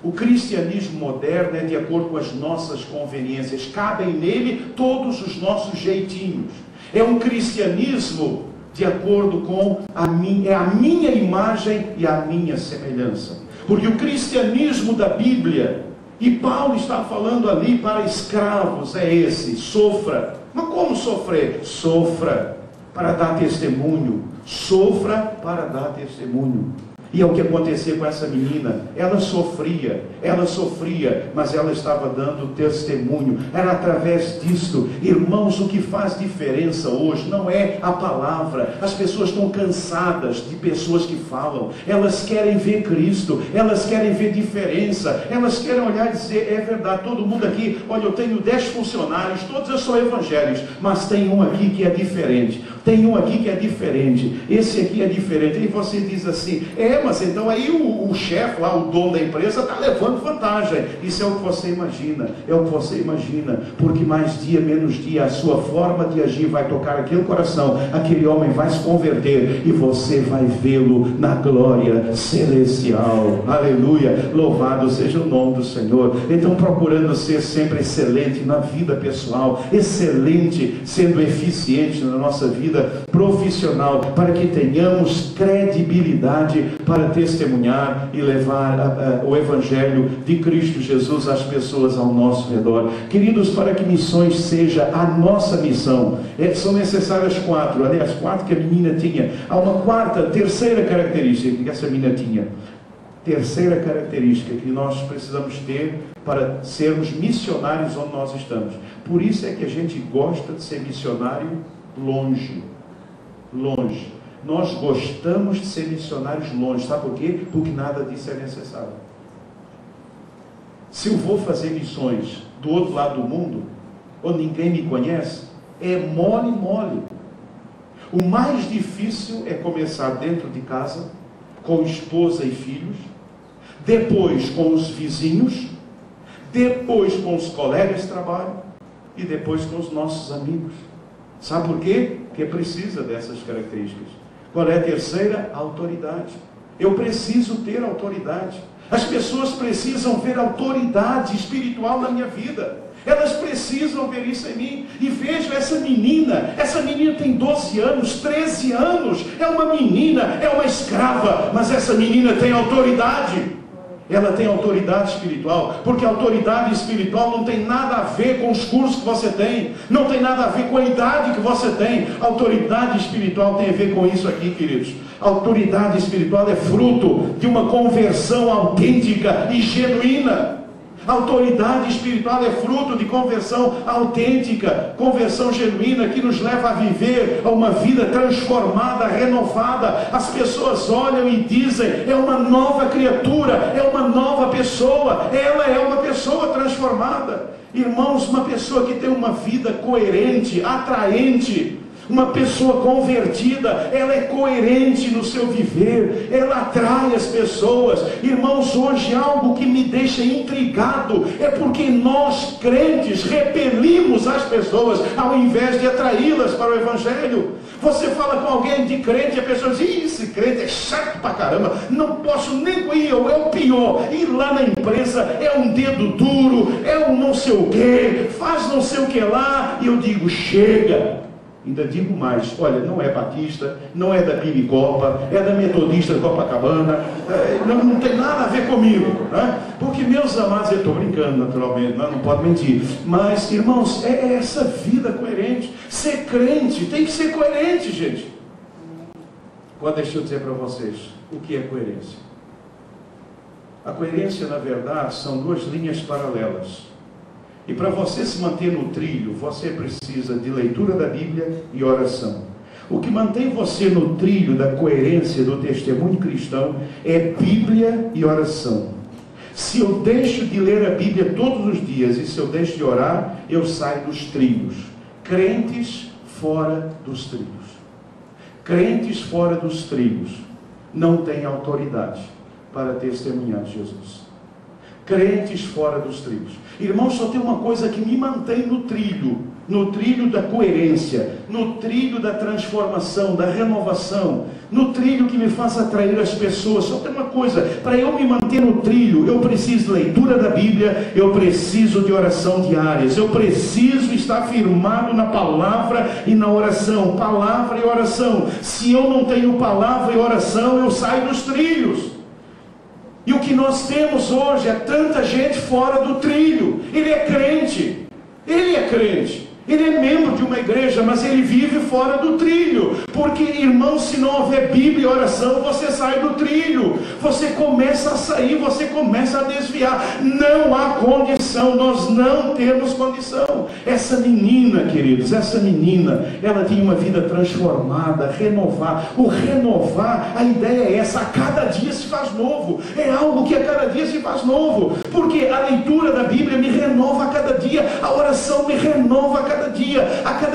O cristianismo moderno é de acordo com as nossas conveniências. Cabem nele todos os nossos jeitinhos. É um cristianismo de acordo com a minha imagem e a minha semelhança. Porque o cristianismo da Bíblia, e Paulo está falando ali para escravos, é esse: sofra. Mas como sofrer? Sofra para dar testemunho. Sofra para dar testemunho. E é o que aconteceu com essa menina. Ela sofria, mas ela estava dando testemunho. Era através disto. Irmãos, o que faz diferença hoje não é a palavra. As pessoas estão cansadas de pessoas que falam. Elas querem ver Cristo, elas querem ver diferença, elas querem olhar e dizer: é verdade, todo mundo aqui, olha, eu tenho 10 funcionários, todos são evangélicos, mas tem um aqui que é diferente. Tem um aqui que é diferente, esse aqui é diferente. E você diz assim: mas então aí o chefe lá, o dono da empresa, está levando vantagem. Isso é o que você imagina, porque mais dia, menos dia, a sua forma de agir vai tocar aquele coração, aquele homem vai se converter, e você vai vê-lo na glória celestial. Aleluia, louvado seja o nome do Senhor. Então, procurando ser sempre excelente na vida pessoal, excelente, sendo eficiente na nossa vida profissional, para que tenhamos credibilidade para testemunhar e levar o Evangelho de Cristo Jesus às pessoas ao nosso redor. Queridos, para que missões seja a nossa missão, são necessárias 4, aliás, 4 que a menina tinha. Há uma terceira característica que essa menina tinha. Terceira característica que nós precisamos ter para sermos missionários onde nós estamos. Por isso é que a gente gosta de ser missionário longe. Nós gostamos de ser missionários longe. Sabe por quê? Porque nada disso é necessário. Se eu vou fazer missões do outro lado do mundo, onde ninguém me conhece, é mole. O mais difícil é começar dentro de casa, com esposa e filhos, depois com os vizinhos, depois com os colegas de trabalho e depois com os nossos amigos. Sabe por quê? Porque precisa dessas características. Qual é a terceira? A autoridade. Eu preciso ter autoridade. As pessoas precisam ver autoridade espiritual na minha vida. Elas precisam ver isso em mim. E veja essa menina tem 12 anos, 13 anos, é uma menina, é uma escrava, mas essa menina tem autoridade. Ela tem autoridade espiritual, porque a autoridade espiritual não tem nada a ver com os cursos que você tem, não tem nada a ver com a idade que você tem. A autoridade espiritual tem a ver com isso aqui, queridos. A autoridade espiritual é fruto de uma conversão autêntica e genuína. A autoridade espiritual é fruto de conversão autêntica, conversão genuína, que nos leva a viver uma vida transformada, renovada. As pessoas olham e dizem: é uma nova criatura, é uma nova pessoa, ela é uma pessoa transformada. Irmãos, uma pessoa que tem uma vida coerente, atraente, uma pessoa convertida, ela é coerente no seu viver, ela atrai as pessoas. Irmãos, hoje algo que me deixa intrigado é porque nós crentes repelimos as pessoas ao invés de atraí-las para o Evangelho. Você fala com alguém de crente e a pessoa diz: esse crente é chato pra caramba, não posso nem ir, é o pior. Ir lá na empresa é um dedo duro, é um não sei o que, faz não sei o que lá. E eu digo: chega. Ainda digo mais: olha, não é batista, não é da Piricopa, é da Metodista de Copacabana, não tem nada a ver comigo, né? Porque, meus amados, eu estou brincando naturalmente, não pode mentir, mas, irmãos, é essa vida coerente. Ser crente tem que ser coerente, gente. Agora deixa eu dizer para vocês o que é coerência. A coerência, na verdade, são duas linhas paralelas. E para você se manter no trilho, você precisa de leitura da Bíblia e oração. O que mantém você no trilho da coerência do testemunho cristão é Bíblia e oração. Se eu deixo de ler a Bíblia todos os dias e se eu deixo de orar, eu saio dos trilhos. Crentes fora dos trilhos. Crentes fora dos trilhos. não têm autoridade para testemunhar Jesus. Crentes fora dos trilhos. Irmãos, só tem uma coisa que me mantém no trilho da coerência, no trilho da transformação, da renovação, no trilho que me faz atrair as pessoas. Só tem uma coisa: para eu me manter no trilho, eu preciso de leitura da Bíblia, eu preciso de oração diárias, eu preciso estar firmado na palavra e na oração. Palavra e oração. Se eu não tenho palavra e oração, eu saio dos trilhos. E o que nós temos hoje é tanta gente fora do trilho. Ele é crente, ele é membro de uma igreja, mas ele vive fora do trilho. Porque, irmão, se não houver Bíblia e oração, você sai do trilho, você começa a sair, você começa a desviar. Não há condição, nós não temos condição. Essa menina, queridos, ela tinha uma vida transformada, renovar. O renovar, a ideia é essa: a cada dia se faz novo. É algo que a cada dia se faz novo, porque a leitura da Bíblia me renova a cada dia, a oração me renova a cada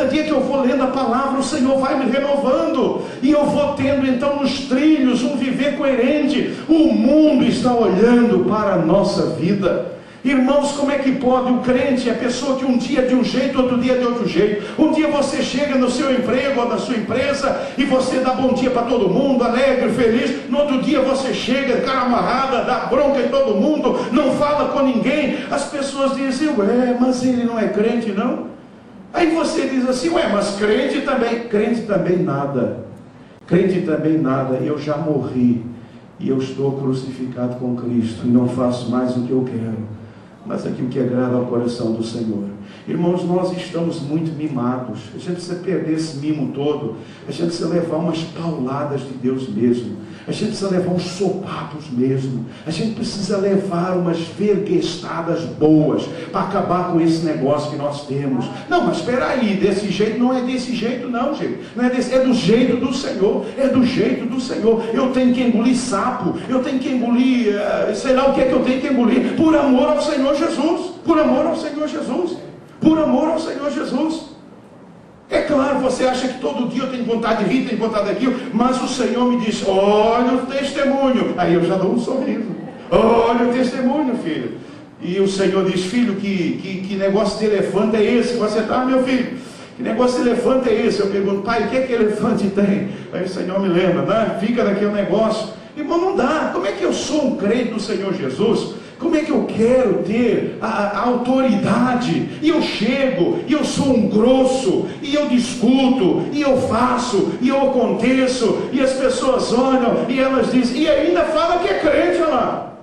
dia que eu vou lendo a palavra, o Senhor vai me renovando, e eu vou tendo então nos trilhos um viver coerente. O mundo está olhando para a nossa vida. Irmãos, como é que pode? O crente é a pessoa que um dia é de um jeito, outro dia é de outro jeito. Um dia você chega no seu emprego ou na sua empresa e você dá bom dia para todo mundo, alegre, feliz. No outro dia você chega, cara amarrada, dá bronca em todo mundo, não fala com ninguém. As pessoas dizem: ué, mas ele não é crente, não? Aí você diz assim: ué, mas crente também nada. Crente também nada. Eu já morri e eu estou crucificado com Cristo e não faço mais o que eu quero, mas aquilo que agrada ao coração do Senhor. Irmãos, nós estamos muito mimados. A gente precisa perder esse mimo todo. A gente precisa levar umas pauladas de Deus mesmo. A gente precisa levar uns sopapos mesmo. A gente precisa levar umas verguestadas boas para acabar com esse negócio que nós temos. Não, mas espera aí, desse jeito não é desse jeito não, gente. Não é desse, é do jeito do Senhor. É do jeito do Senhor. Eu tenho que engolir sapo. Eu tenho que engolir, sei lá o que é que eu tenho que engolir, por amor ao Senhor Jesus. Por amor ao Senhor Jesus. Por amor ao Senhor Jesus. É claro, você acha que todo dia eu tenho vontade de rir, tenho vontade daquilo, mas o Senhor me diz: olha o testemunho. Aí eu já dou um sorriso. Olha o testemunho, filho. E o Senhor diz: filho, que negócio de elefante é esse que você está, meu filho? Que negócio de elefante é esse? Eu pergunto: pai, o que é que elefante tem? Aí o Senhor me lembra, né? Fica daquele negócio. Irmão, não dá. Como é que eu sou um crente do Senhor Jesus? Como é que eu quero ter a autoridade? E eu chego, e eu sou um grosso, e eu discuto, e eu faço, e eu aconteço, e as pessoas olham, e elas dizem, e ainda fala que é crente, olha lá.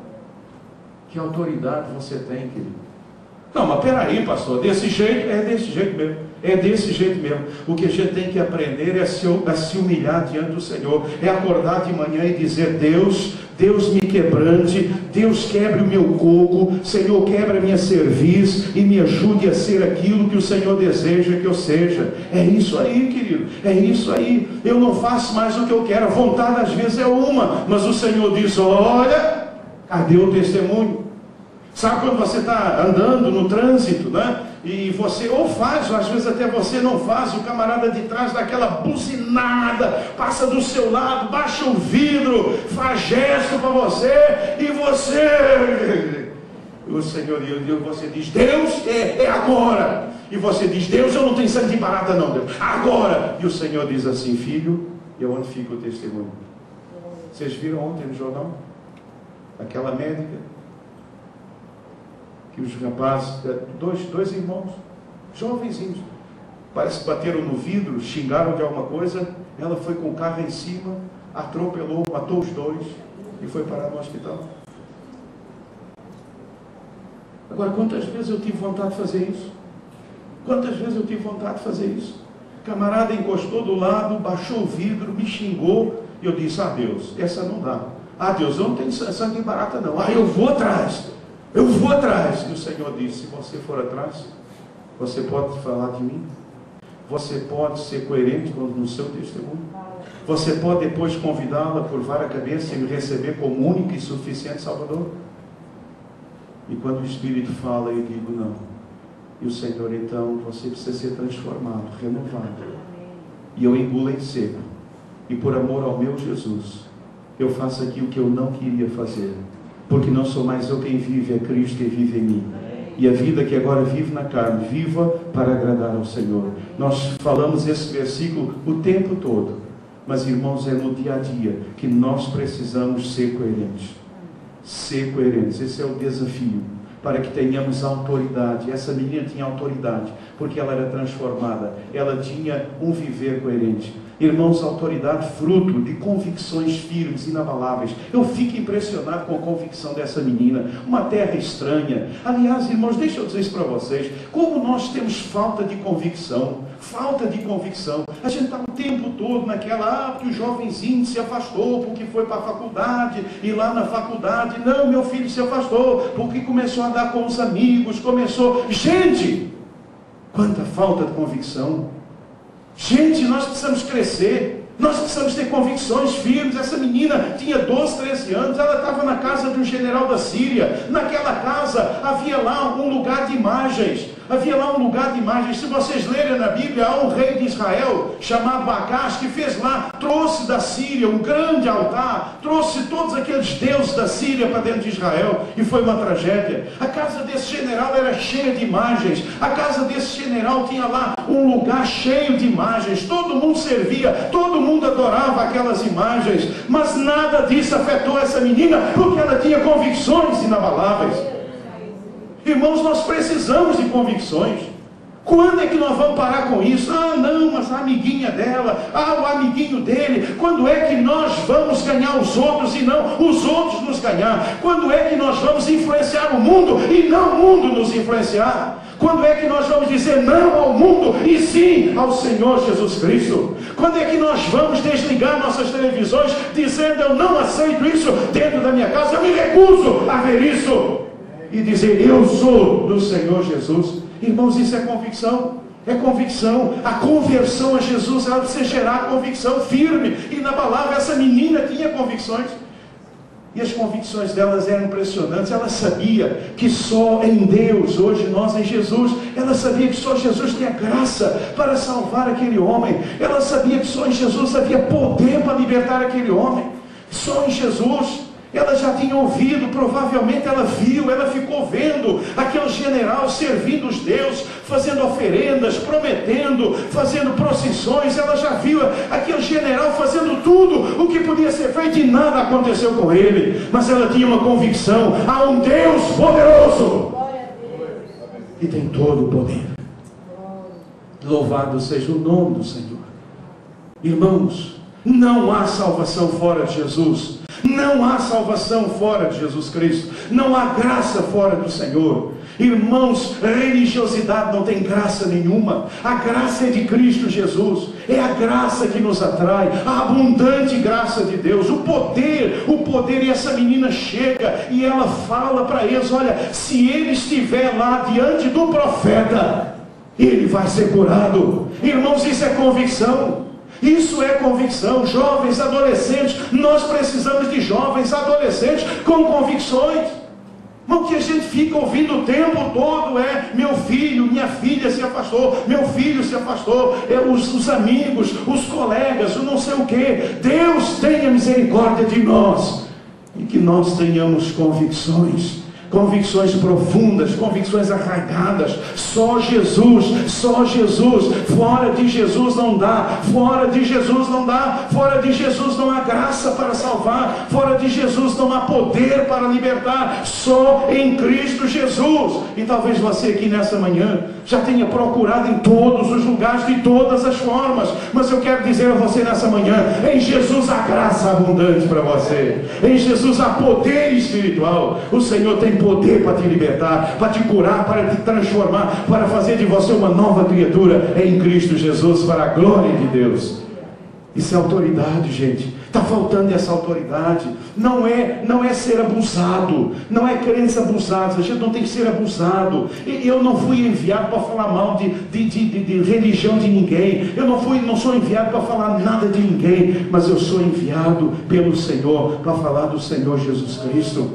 Que autoridade você tem, querido? Não, mas peraí, pastor, desse jeito, é desse jeito mesmo. É desse jeito mesmo. O que a gente tem que aprender é a se humilhar diante do Senhor. É acordar de manhã e dizer: Deus me quebrante, Deus quebre o meu coco, Senhor, quebra a minha cerviz e me ajude a ser aquilo que o Senhor deseja que eu seja. É isso aí, querido, é isso aí. Eu não faço mais o que eu quero, a vontade às vezes é uma, mas o Senhor diz: olha, cadê o testemunho? Sabe quando você está andando no trânsito, né? E você ou faz, ou às vezes até você não faz, o camarada de trás dá aquela buzinada, passa do seu lado, baixa o vidro, faz gesto para você, e você... O Senhor, você diz: Deus, é agora. E você diz: Deus, eu não tenho sangue de barata não, Deus, agora. E o Senhor diz assim: filho, e onde fica o testemunho? Vocês viram ontem no jornal? Aquela médica que os rapazes, dois irmãos, jovenzinhos, parece que bateram no vidro, xingaram de alguma coisa, ela foi com o carro em cima, atropelou, matou os dois e foi parar no hospital. Agora, quantas vezes eu tive vontade de fazer isso? Quantas vezes eu tive vontade de fazer isso? Camarada encostou do lado, baixou o vidro, me xingou, e eu disse: ah, Deus, essa não dá. Ah, Deus, eu não tenho sangue barata não. Ah, eu vou atrás. Eu vou atrás. E o Senhor disse: se você for atrás, você pode falar de mim, você pode ser coerente no seu testemunho, você pode depois convidá-la, curvar a cabeça e me receber como único e suficiente Salvador. E quando o Espírito fala, eu digo: não. E o Senhor, então, você precisa ser transformado, renovado. E eu engulo em seco, e por amor ao meu Jesus, eu faço aqui o que eu não queria fazer, porque não sou mais eu quem vive, é Cristo que vive em mim. E a vida que agora vive na carne, viva para agradar ao Senhor. Nós falamos esse versículo o tempo todo, mas irmãos, é no dia a dia que nós precisamos ser coerentes. Ser coerentes, esse é o desafio, para que tenhamos autoridade. Essa menina tinha autoridade, porque ela era transformada, ela tinha um viver coerente. Irmãos, autoridade fruto de convicções firmes, inabaláveis. Eu fico impressionado com a convicção dessa menina. Uma terra estranha. Aliás, irmãos, deixa eu dizer isso para vocês. Como nós temos falta de convicção. Falta de convicção. A gente está o tempo todo naquela, porque o jovenzinho se afastou, porque foi para a faculdade, e lá na faculdade, não, meu filho se afastou, porque começou a andar com os amigos, começou... Gente, quanta falta de convicção. Gente, nós precisamos crescer, nós precisamos ter convicções firmes. Essa menina tinha 12, 13 anos, ela estava na casa de um general da Síria. Naquela casa havia lá um lugar de imagens. Havia lá um lugar de imagens. Se vocês lerem na Bíblia, há um rei de Israel chamado Acás, que fez lá, trouxe da Síria um grande altar, trouxe todos aqueles deuses da Síria para dentro de Israel, e foi uma tragédia. A casa desse general era cheia de imagens. A casa desse general tinha lá um lugar cheio de imagens. Todo mundo servia, todo mundo adorava aquelas imagens, mas nada disso afetou essa menina, porque ela tinha convicções inabaláveis. Irmãos, nós precisamos de convicções. Quando é que nós vamos parar com isso? Ah, não, mas a amiguinha dela, o amiguinho dele. Quando é que nós vamos ganhar os outros e não os outros nos ganhar? Quando é que nós vamos influenciar o mundo e não o mundo nos influenciar? Quando é que nós vamos dizer não ao mundo e sim ao Senhor Jesus Cristo? Quando é que nós vamos desligar nossas televisões dizendo eu não aceito isso dentro da minha casa, eu me recuso a ver isso? E dizer, eu sou do Senhor Jesus. Irmãos, isso é convicção. É convicção. A conversão a Jesus, ela precisa gerar convicção firme, inabalável. Essa menina tinha convicções. E as convicções delas eram impressionantes. Ela sabia que só em Deus, hoje nós em Jesus, ela sabia que só Jesus tinha graça para salvar aquele homem. Ela sabia que só em Jesus havia poder para libertar aquele homem. Só em Jesus. Ela já tinha ouvido, provavelmente ela viu, ela ficou vendo aquele general servindo os deuses, fazendo oferendas, prometendo, fazendo procissões. Ela já viu aquele general fazendo tudo o que podia ser feito e nada aconteceu com ele. Mas ela tinha uma convicção: há um Deus poderoso e tem todo o poder. Louvado seja o nome do Senhor. Irmãos, não há salvação fora de Jesus. Não há salvação fora de Jesus Cristo. Não há graça fora do Senhor. Irmãos, religiosidade não tem graça nenhuma. A graça é de Cristo Jesus. É a graça que nos atrai, a abundante graça de Deus, o poder. E essa menina chega e ela fala para eles: olha, se ele estiver lá diante do profeta, ele vai ser curado. Irmãos, isso é convicção. Isso é convicção. Jovens, adolescentes, nós precisamos de jovens, adolescentes com convicções. Mas o que a gente fica ouvindo o tempo todo é: meu filho, minha filha se afastou, meu filho se afastou, os amigos, os colegas, o não sei o que. Deus tenha misericórdia de nós, e que nós tenhamos convicções. Convicções profundas, convicções arraigadas. Só Jesus, só Jesus. Fora de Jesus não dá, fora de Jesus não dá, fora de Jesus não há graça para salvar, fora de Jesus não há poder para libertar. Só em Cristo Jesus. E talvez você aqui nessa manhã já tenha procurado em todos os lugares, de todas as formas, mas eu quero dizer a você nessa manhã: em Jesus há graça abundante para você, em Jesus há poder espiritual. O Senhor tem poder para te libertar, para te curar, para te transformar, para fazer de você uma nova criatura em Cristo Jesus, para a glória de Deus. Isso é autoridade, gente. Está faltando essa autoridade. Não é ser abusado, não é crença abusada. A gente não tem que ser abusado. Eu não fui enviado para falar mal de religião de ninguém. Eu não sou enviado para falar nada de ninguém, mas eu sou enviado pelo Senhor para falar do Senhor Jesus Cristo,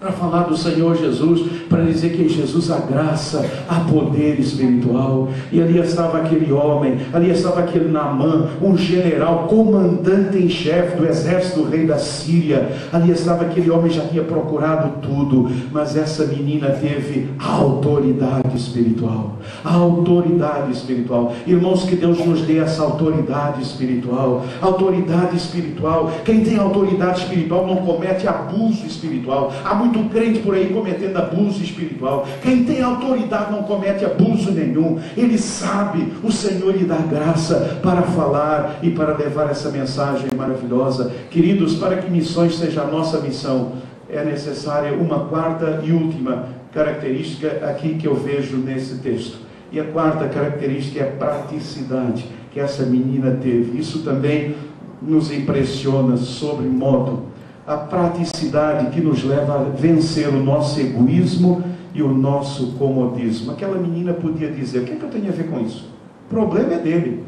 para falar do Senhor Jesus, para dizer que em Jesus há graça, há poder espiritual. E ali estava aquele homem, ali estava aquele Naamã, um general, comandante em chefe do exército do rei da Síria. Ali estava aquele homem, já tinha procurado tudo, mas essa menina teve a autoridade espiritual. A autoridade espiritual. Irmãos, que Deus nos dê essa autoridade espiritual. Autoridade espiritual. Quem tem autoridade espiritual não comete abuso espiritual. Há muito crente por aí cometendo abuso espiritual. Quem tem autoridade não comete abuso nenhum. Ele sabe, o Senhor lhe dá graça para falar e para levar essa mensagem maravilhosa. Queridos, para que missões seja a nossa missão, é necessária uma quarta e última característica aqui que eu vejo nesse texto. E a quarta característica é a praticidade que essa menina teve. Isso também nos impressiona sobre modo. A praticidade que nos leva a vencer o nosso egoísmo e o nosso comodismo. Aquela menina podia dizer: o que eu tenho a ver com isso? O problema é dele.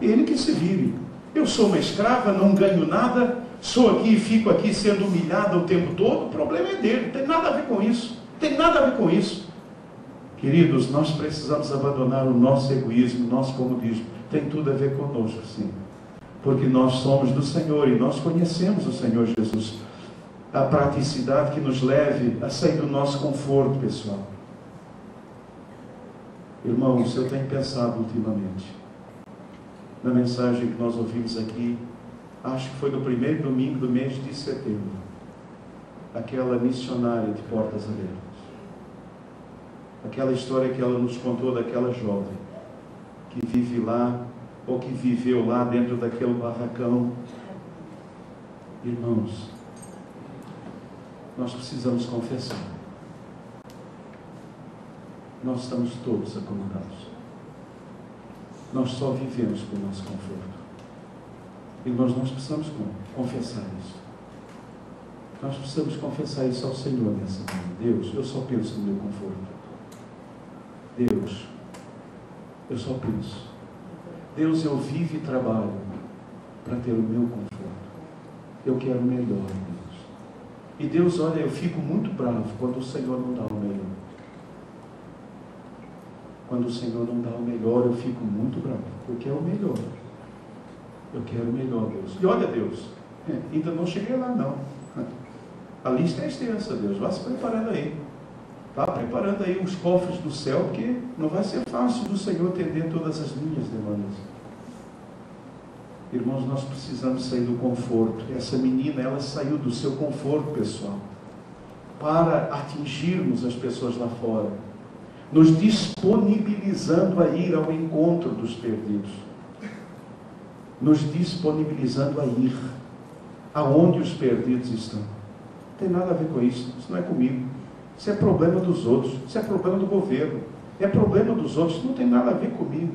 Ele que se vire. Eu sou uma escrava, não ganho nada, sou aqui e fico aqui sendo humilhada o tempo todo. O problema é dele, não tem nada a ver com isso. Não tem nada a ver com isso. Queridos, nós precisamos abandonar o nosso egoísmo, o nosso comodismo. Tem tudo a ver conosco, sim. Porque nós somos do Senhor e nós conhecemos o Senhor Jesus. A praticidade que nos leve a sair do nosso conforto pessoal. Irmãos, eu tenho pensado ultimamente na mensagem que nós ouvimos aqui, acho que foi no primeiro domingo do mês de setembro, aquela missionária de Portas Abertas, aquela história que ela nos contou daquela jovem que vive lá, ou que viveu lá dentro daquele barracão. Irmãos, nós precisamos confessar, nós estamos todos acomodados. Nós só vivemos com o nosso conforto. Irmãos, nós precisamos confessar isso. Nós precisamos confessar isso ao Senhor nessa manhã. Deus, eu só penso no meu conforto. Deus, eu só penso. Deus, eu vivo e trabalho para ter o meu conforto. Eu quero o melhor, Deus. E Deus, olha, eu fico muito bravo quando o Senhor não dá o melhor. Quando o Senhor não dá o melhor, eu fico muito bravo, porque é o melhor. Eu quero o melhor, Deus. E olha, Deus, ainda não cheguei lá, não. A lista é extensa, Deus. Vá se preparando aí. Vá preparando aí os cofres do céu, porque não vai ser fácil do Senhor atender todas as minhas demandas. Irmãos, nós precisamos sair do conforto. Essa menina, ela saiu do seu conforto pessoal para atingirmos as pessoas lá fora, nos disponibilizando a ir ao encontro dos perdidos, nos disponibilizando a ir aonde os perdidos estão. Não tem nada a ver com isso. Isso não é comigo. Isso é problema dos outros. Isso é problema do governo. É problema dos outros. Não tem nada a ver comigo.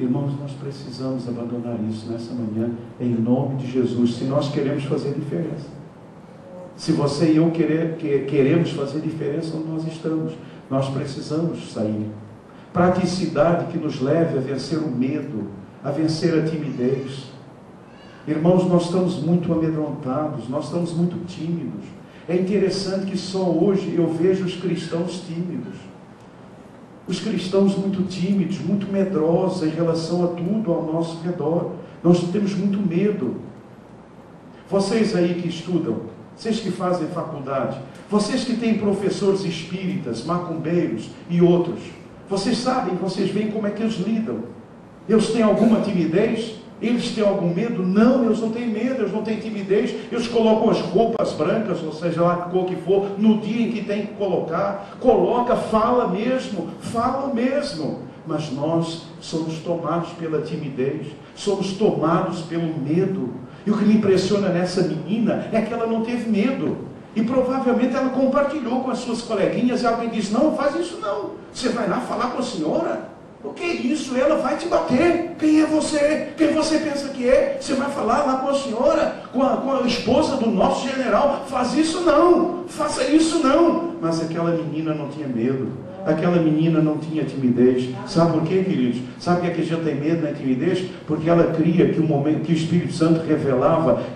Irmãos, nós precisamos abandonar isso nessa manhã, em nome de Jesus, se nós queremos fazer diferença. Se você e eu queremos fazer diferença onde nós estamos, nós precisamos sair. Praticidade que nos leve a vencer o medo, a vencer a timidez. Irmãos, nós estamos muito amedrontados, nós estamos muito tímidos. É interessante que só hoje eu vejo os cristãos tímidos. Os cristãos muito tímidos, muito medrosos em relação a tudo ao nosso redor. Nós temos muito medo. Vocês aí que estudam, vocês que fazem faculdade, vocês que têm professores espíritas, macumbeiros e outros, vocês sabem, vocês veem como é que eles lidam. Eles têm alguma timidez? Eles têm algum medo? Não, eles não têm medo, eles não têm timidez. Eles colocam as roupas brancas, ou seja lá que cor que for, no dia em que tem que colocar. Coloca, fala mesmo. Mas nós somos tomados pela timidez, somos tomados pelo medo. E o que me impressiona nessa menina é que ela não teve medo. E provavelmente ela compartilhou com as suas coleguinhas e alguém disse: não, faz isso não. Você vai lá falar com a senhora? O que é isso? Ela vai te bater. Quem é você? Quem você pensa que é? Você vai falar lá com a senhora, com a esposa do nosso general? Faz isso não. Faça isso não. Mas aquela menina não tinha medo. Aquela menina não tinha timidez. Sabe por quê, queridos? Sabe por que a gente tem medo da timidez? Porque ela cria que o momento que o Espírito Santo revela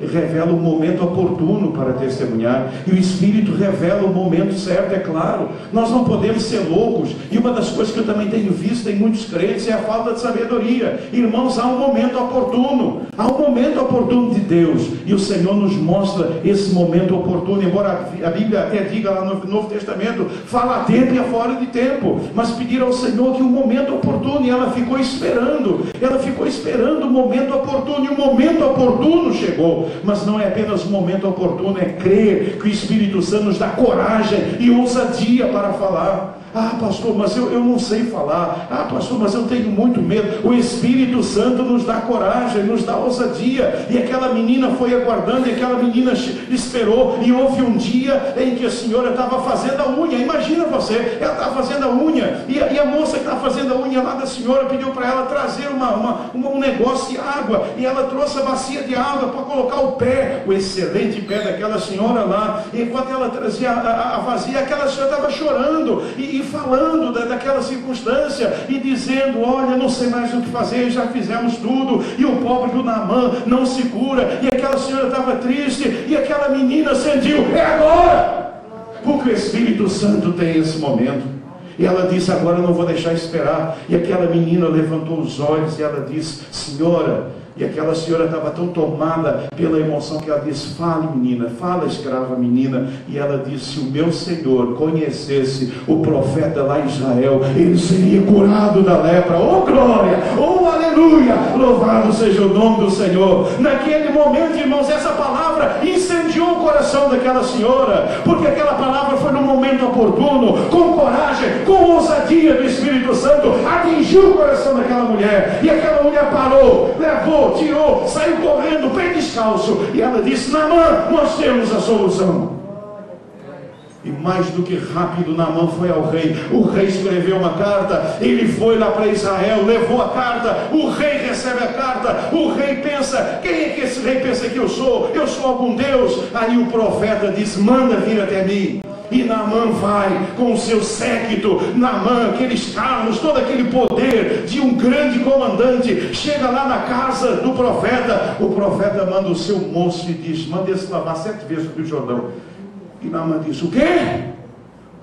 o momento oportuno para testemunhar. E o Espírito revela o momento certo, é claro. Nós não podemos ser loucos. E uma das coisas que eu também tenho visto em muitos crentes é a falta de sabedoria. Irmãos, há um momento oportuno. Há um momento oportuno de Deus. E o Senhor nos mostra esse momento oportuno. Embora a Bíblia até diga lá no Novo Testamento, fala a tempo e a fora de tempo. Mas pedir ao Senhor que o momento oportuno. E ela ficou esperando. Ela ficou esperando o momento oportuno. E o momento oportuno chegou. Mas não é apenas o momento oportuno. É crer que o Espírito Santo nos dá coragem e ousadia para falar. Ah, pastor, mas eu não sei falar. Ah, pastor, mas eu tenho muito medo. O Espírito Santo nos dá coragem, nos dá ousadia. E aquela menina foi aguardando, e aquela menina esperou. E houve um dia em que a senhora estava fazendo a unha. Imagina você, ela estava fazendo a unha. E a moça que estava fazendo a unha lá da senhora pediu para ela trazer um negócio de água. E ela trouxe a bacia de água para colocar o pé, o excelente pé daquela senhora lá. E enquanto ela trazia a vasilha, aquela senhora estava chorando. E falando daquela circunstância e dizendo: olha, não sei mais o que fazer, já fizemos tudo, e o pobre do Naamã não se cura. E aquela senhora estava triste, e aquela menina sentiu: é agora, porque o Espírito Santo tem esse momento. E ela disse: agora eu não vou deixar esperar. E aquela menina levantou os olhos e ela disse: senhora. E aquela senhora estava tão tomada pela emoção que ela disse: fale, menina, fala, escrava menina. E ela disse: se o meu Senhor conhecesse o profeta lá em Israel, ele seria curado da lepra. Oh glória, oh aleluia, louvado seja o nome do Senhor. Naquele momento, irmãos, essa palavra incendiou o coração daquela senhora, porque aquela palavra foi no momento oportuno, com coragem, com ousadia do Espírito Santo, atingiu o coração daquela mulher. E aquela mulher parou, levou, tirou, saiu correndo, pé descalço. E ela disse: Naamã, nós temos a solução. E mais do que rápido, Naamã foi ao rei. O rei escreveu uma carta. Ele foi lá para Israel, levou a carta. O rei recebe a carta. O rei pensa: quem é que esse rei pensa que eu sou? Eu sou algum Deus? Aí o profeta diz: manda vir até mim. E Naamã vai com o seu séquito. Naamã, aqueles carros, todo aquele poder de um grande comandante, chega lá na casa do profeta. O profeta manda o seu moço e diz: manda ele se lavar 7 vezes no Rio Jordão. E Naamã diz: o quê?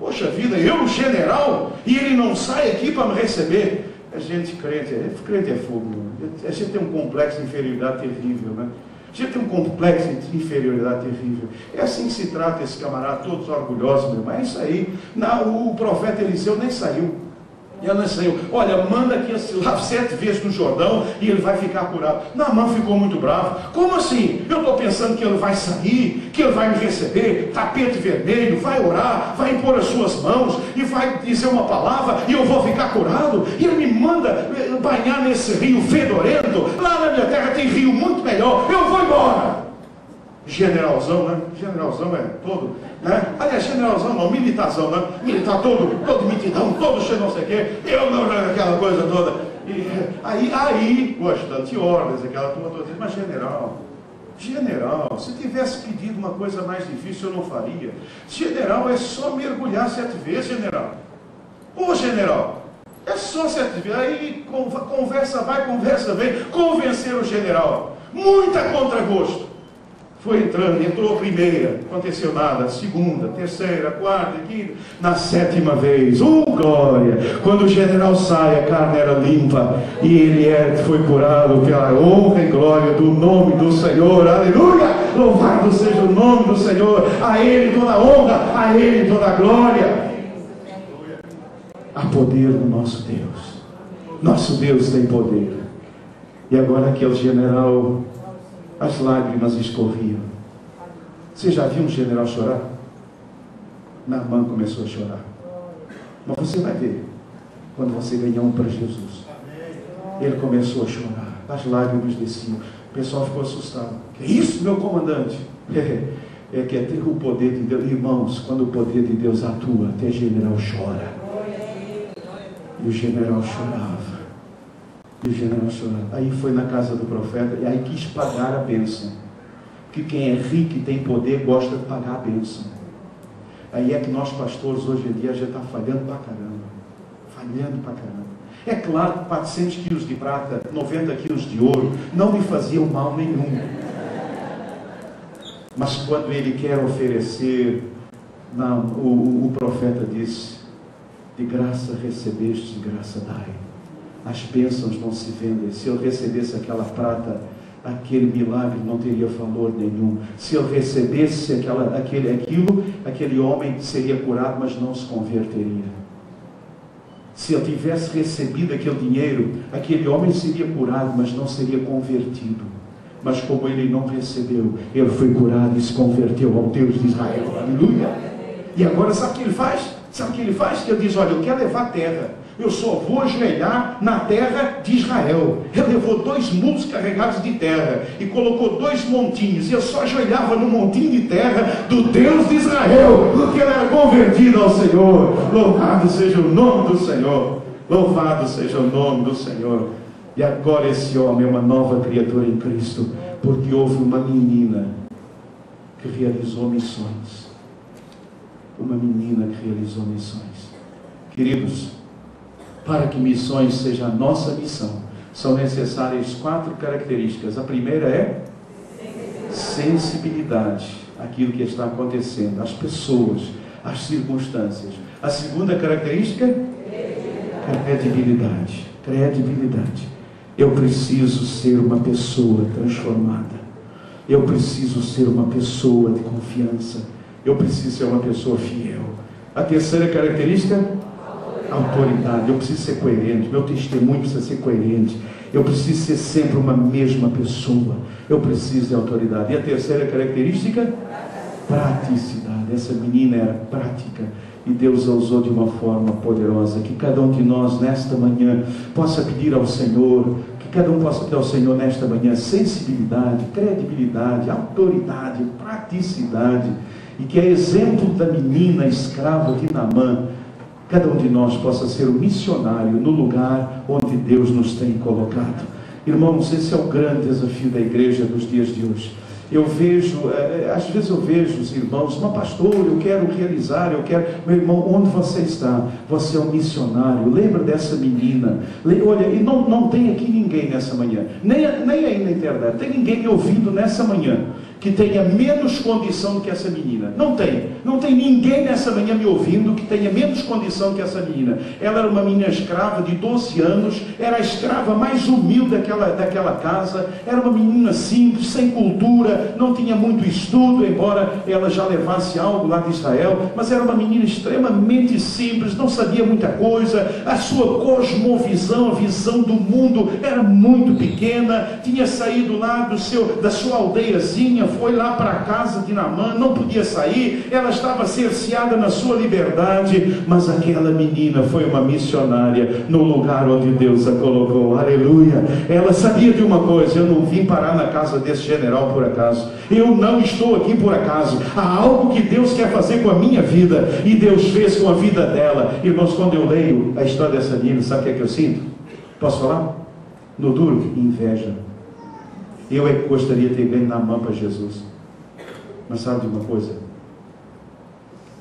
Poxa vida, eu, o general, e ele não sai aqui para me receber? A gente crente é fogo. A gente tem um complexo de inferioridade terrível, né? A gente tem um complexo de inferioridade terrível. É assim que se trata esse camarada, todos orgulhosos, meu irmão. É isso aí. O profeta Eliseu nem saiu. Ele não saiu. Olha, manda que ele se lave 7 vezes no Jordão e ele vai ficar curado. Naamã ficou muito bravo. Como assim? Eu estou pensando que ele vai sair, que ele vai me receber, tapete vermelho, vai orar, vai impor as suas mãos e vai dizer uma palavra e eu vou ficar curado. E ele me manda banhar nesse rio fedorento. Lá na minha terra tem rio muito melhor. Eu vou embora. Generalzão, né? Generalzão é todo, né? Aliás, generalzão não, militarzão, né? Militar todo mitidão, todo cheio de não sei o quê. Eu não, aquela coisa toda. E aí, gostando de ordens, aquela turma toda, mas general, se tivesse pedido uma coisa mais difícil, eu não faria. General, é só mergulhar 7 vezes, general. Ô, general, é só 7 vezes. Aí, conversa vai, conversa vem, convencer o general. Muita contragosto. Foi entrou a primeira, não aconteceu nada, a segunda, a terceira, a quarta, a quinta, na 7ª vez, glória, quando o general sai, a carne era limpa, e ele foi curado pela honra e glória do nome do Senhor, aleluia, louvado seja o nome do Senhor, a Ele toda a honra, a Ele toda a glória. Há poder no nosso Deus tem poder. E agora aquele general, as lágrimas escorriam. Você já viu um general chorar? Naamã começou a chorar. Mas você vai ver, quando você ganhar um para Jesus. Ele começou a chorar, as lágrimas desciam. O pessoal ficou assustado. Que isso, meu comandante? É que é ter o poder de Deus. Irmãos, quando o poder de Deus atua, até general chora. E o general chorava. Aí foi na casa do profeta e aí quis pagar a bênção. Porque quem é rico e tem poder gosta de pagar a bênção. Aí é que nós pastores hoje em dia, a gente está falhando pra caramba. Falhando pra caramba. É claro que 400 quilos de prata, 90 quilos de ouro, não me faziam mal nenhum. Mas quando ele quer oferecer, não, o profeta disse, de graça recebeste, de graça dai. As bênçãos não se vendem. Se eu recebesse aquela prata, aquele milagre não teria valor nenhum. Se eu recebesse aquele homem seria curado, mas não se converteria. Se eu tivesse recebido aquele dinheiro, aquele homem seria curado, mas não seria convertido. Mas como ele não recebeu, ele foi curado e se converteu ao Deus de Israel. Aleluia! E agora sabe o que ele faz? Sabe o que ele faz? Ele diz, olha, eu quero levar a terra. Eu só vou ajoelhar na terra de Israel. Ele levou 2 mulos carregados de terra e colocou 2 montinhos. E eu só ajoelhava no montinho de terra do Deus de Israel, porque ele era convertido ao Senhor. Louvado seja o nome do Senhor. Louvado seja o nome do Senhor. E agora esse homem é uma nova criatura em Cristo, porque houve uma menina que realizou missões. Uma menina que realizou missões. Queridos, para que missões seja a nossa missão, são necessárias 4 características. A primeira é sensibilidade àquilo que está acontecendo, às pessoas, às circunstâncias. A segunda característica, credibilidade. Credibilidade. Eu preciso ser uma pessoa transformada. Eu preciso ser uma pessoa de confiança. Eu preciso ser uma pessoa fiel. A terceira característica, autoridade. Eu preciso ser coerente. Meu testemunho precisa ser coerente. Eu preciso ser sempre uma mesma pessoa. Eu preciso de autoridade. E a terceira característica, praticidade. Essa menina era prática e Deus a usou de uma forma poderosa. Que cada um de nós nesta manhã possa pedir ao Senhor, que cada um possa pedir ao Senhor nesta manhã sensibilidade, credibilidade, autoridade, praticidade, e que a exemplo da menina escrava de Naamã, cada um de nós possa ser um missionário no lugar onde Deus nos tem colocado. Irmãos, esse é o grande desafio da igreja dos dias de hoje. Eu vejo, às vezes eu vejo os irmãos, mas pastor, eu quero realizar, meu irmão, onde você está? Você é um missionário. Lembra dessa menina? Olha, e não tem aqui ninguém nessa manhã, nem aí na internet, tem ninguém me ouvindo nessa manhã que tenha menos condição do que essa menina. Não tem ninguém nessa manhã me ouvindo que tenha menos condição que essa menina. Ela era uma menina escrava de 12 anos, era a escrava mais humilde daquela casa, era uma menina simples, sem cultura, não tinha muito estudo, embora ela já levasse algo lá de Israel, mas era uma menina extremamente simples, não sabia muita coisa, a sua cosmovisão, a visão do mundo era muito pequena, tinha saído lá da sua aldeiazinha, foi lá para a casa de Naamã, não podia sair, ela estava cerceada na sua liberdade, mas aquela menina foi uma missionária no lugar onde Deus a colocou. Aleluia! Ela sabia de uma coisa: eu não vim parar na casa desse general por acaso, eu não estou aqui por acaso, há algo que Deus quer fazer com a minha vida, e Deus fez com a vida dela. Irmãos, quando eu leio a história dessa menina, sabe o que é que eu sinto? Posso falar? No duro, inveja. Eu é que gostaria de ter ganho na mão para Jesus. Mas sabe de uma coisa?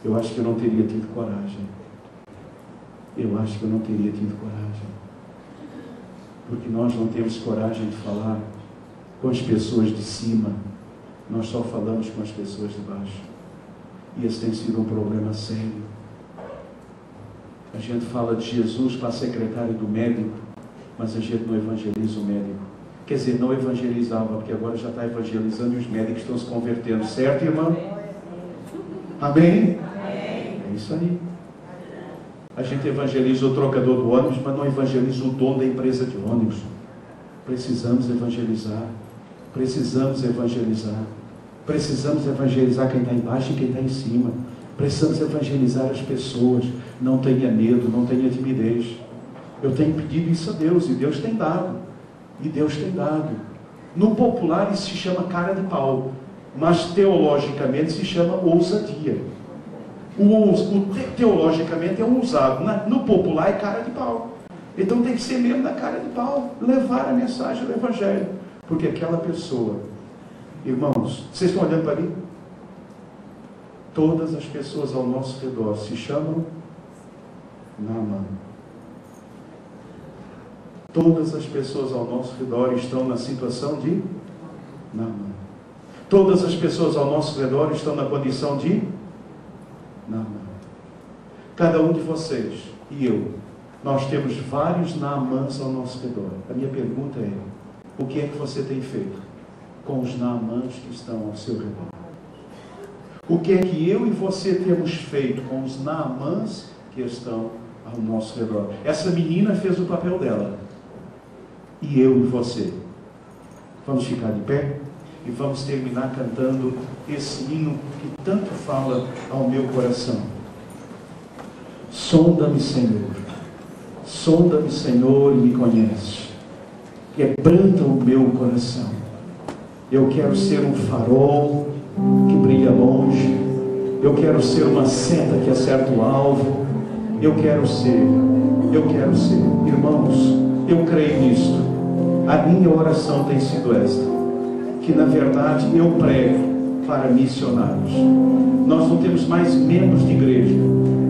Eu acho que eu não teria tido coragem. Eu acho que eu não teria tido coragem. Porque nós não temos coragem de falar com as pessoas de cima. Nós só falamos com as pessoas de baixo. E esse tem sido um problema sério. A gente fala de Jesus para a secretária do médico, mas a gente não evangeliza o médico. Quer dizer, não evangelizava, porque agora já está evangelizando e os médicos estão se convertendo. Certo, irmão? Amém? É isso aí. A gente evangeliza o trocador do ônibus, mas não evangeliza o dono da empresa de ônibus. Precisamos evangelizar. Precisamos evangelizar. Precisamos evangelizar quem está embaixo e quem está em cima. Precisamos evangelizar as pessoas. Não tenha medo, não tenha timidez. Eu tenho pedido isso a Deus e Deus tem dado. E Deus tem dado. No popular isso se chama cara de pau, mas teologicamente se chama ousadia. Teologicamente é ousado, no popular é cara de pau. Então tem que ser mesmo da cara de pau, levar a mensagem do Evangelho. Porque aquela pessoa, irmãos, vocês estão olhando para mim? Todas as pessoas ao nosso redor se chamam Naamã. Todas as pessoas ao nosso redor estão na situação de Naamã. Todas as pessoas ao nosso redor estão na condição de Naamã. Cada um de vocês e eu, nós temos vários Naamãs ao nosso redor. A minha pergunta é: o que é que você tem feito com os Naamãs que estão ao seu redor? O que é que eu e você temos feito com os Naamãs que estão ao nosso redor? Essa menina fez o papel dela. E eu e você? Vamos ficar de pé e vamos terminar cantando esse hino que tanto fala ao meu coração. Sonda-me, Senhor. Sonda-me, Senhor, e me conhece. Quebranta o meu coração. Eu quero ser um farol que brilha longe. Eu quero ser uma seta que acerta o alvo. Eu quero ser. Irmãos, eu creio nisto. A minha oração tem sido esta: que na verdade eu prego para missionários. Nós não temos mais membros de igreja,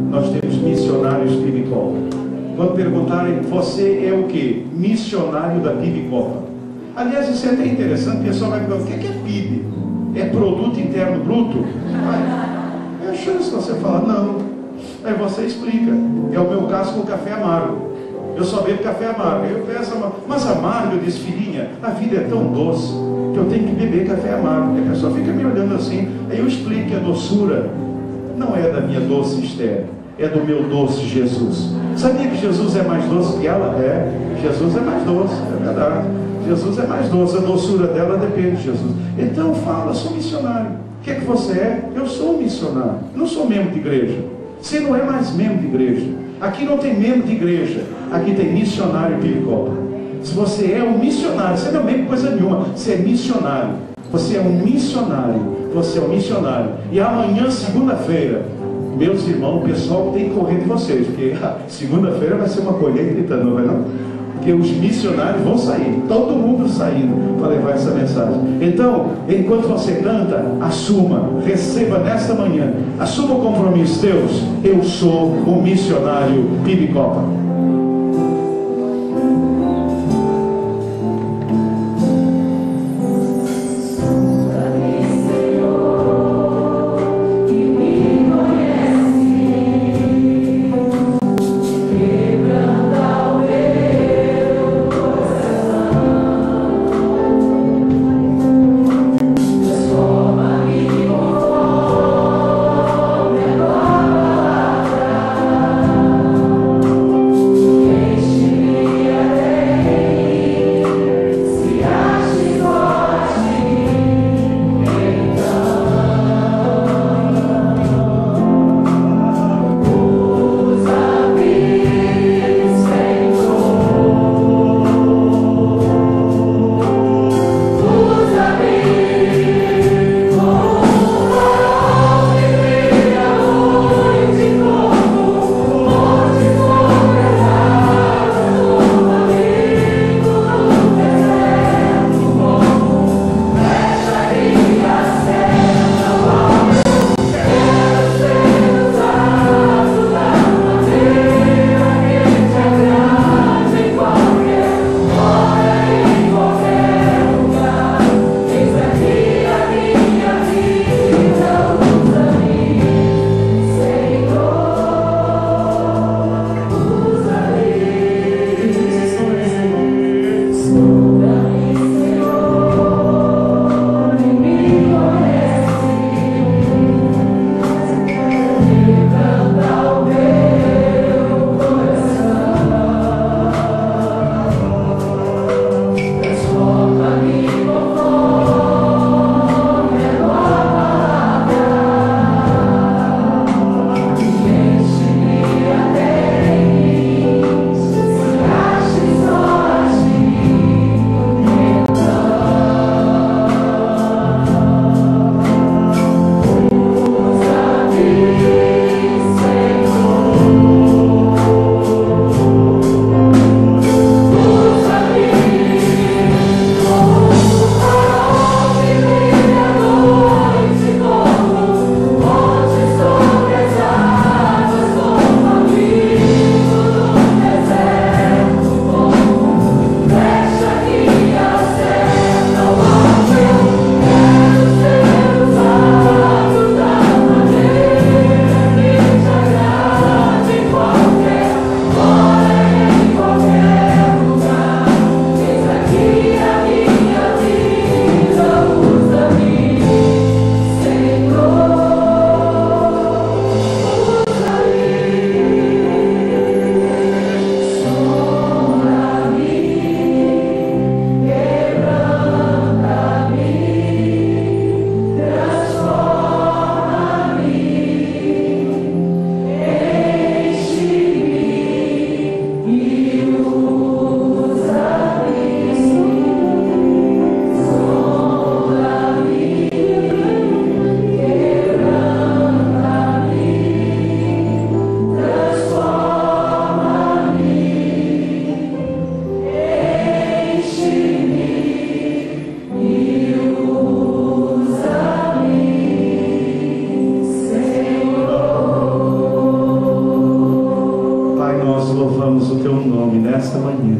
nós temos missionários PIBCOPA. Quando perguntarem, você é o que? Missionário da PIBCOPA. Aliás, isso é até interessante. O pessoal vai perguntar: o que é PIB? É produto interno bruto? É a chance de você falar não. Aí você explica. É o meu caso com o café amargo. Eu só bebo café amargo. Eu peço, mas amargo, eu disse: filhinha, a vida é tão doce que eu tenho que beber café amargo. E a pessoa fica me olhando assim. Aí eu explico que a doçura não é da minha doce Esther, é do meu doce Jesus. Sabia que Jesus é mais doce que ela? É, Jesus é mais doce, é verdade. Jesus é mais doce, a doçura dela depende de Jesus. Então fala: sou missionário. O que é que você é? Eu sou um missionário. Eu não sou membro de igreja. Você não é mais membro de igreja. Aqui não tem membro de igreja. Aqui tem missionário PIBCOPA. Se você é um missionário, você não é membro de coisa nenhuma. Você é missionário. Você é um missionário. Você é um missionário. E amanhã, segunda-feira, meus irmãos, o pessoal tem que correr de vocês, porque segunda-feira vai ser uma colheita gritando, não vai não? Porque os missionários vão sair, todo mundo saindo para levar essa mensagem. Então, enquanto você canta, assuma, receba nesta manhã, assuma o compromisso. Deus, eu sou um missionário PIBCOPA. nós louvamos o Teu nome nesta manhã,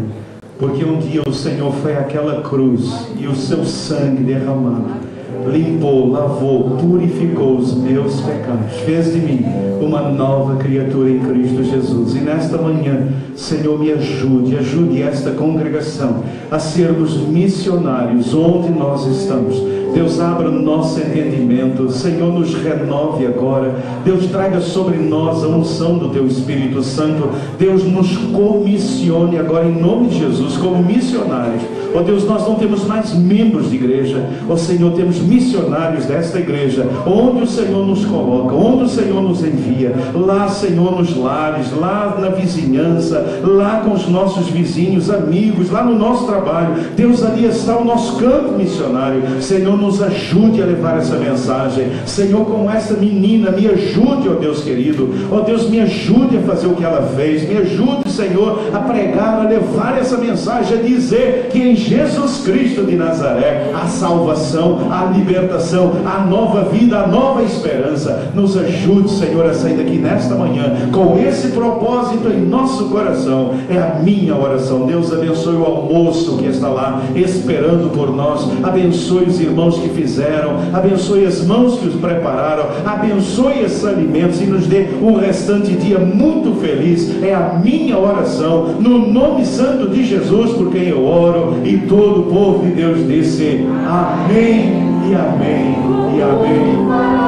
porque um dia o Senhor foi àquela cruz e o Seu sangue derramado limpou, lavou, purificou os meus pecados, fez de mim uma nova criatura em Cristo Jesus. E nesta manhã, Senhor, me ajude esta congregação a sermos missionários onde nós estamos. Deus, abra o nosso entendimento. Senhor, nos renove agora. Deus, traga sobre nós a unção do Teu Espírito Santo. Deus, nos comissione agora em nome de Jesus como missionários. Ó Deus, nós não temos mais membros de igreja. Ó Senhor, temos missionários desta igreja, onde o Senhor nos coloca, onde o Senhor nos envia. Lá, Senhor, nos lares, lá na vizinhança, lá com os nossos vizinhos, amigos, lá no nosso trabalho. Deus, ali está o nosso campo missionário. Senhor, nos ajude a levar essa mensagem. Senhor, como essa menina, me ajude, ó Deus querido. Ó Deus, me ajude a fazer o que ela fez. Me ajude, Senhor, a pregar, a levar essa mensagem, a dizer que em Jesus Cristo de Nazaré há salvação, há libertação, há nova vida, há nova esperança. Nos ajude, Senhor, a sair daqui nesta manhã com esse propósito em nosso coração. É a minha oração. Deus abençoe o almoço que está lá esperando por nós. Abençoe os irmãos que fizeram, abençoe as mãos que os prepararam, abençoe esses alimentos e nos dê um restante dia muito feliz. É a minha oração, no nome santo de Jesus, por quem eu oro. E todo o povo de Deus disse amém e amém e amém.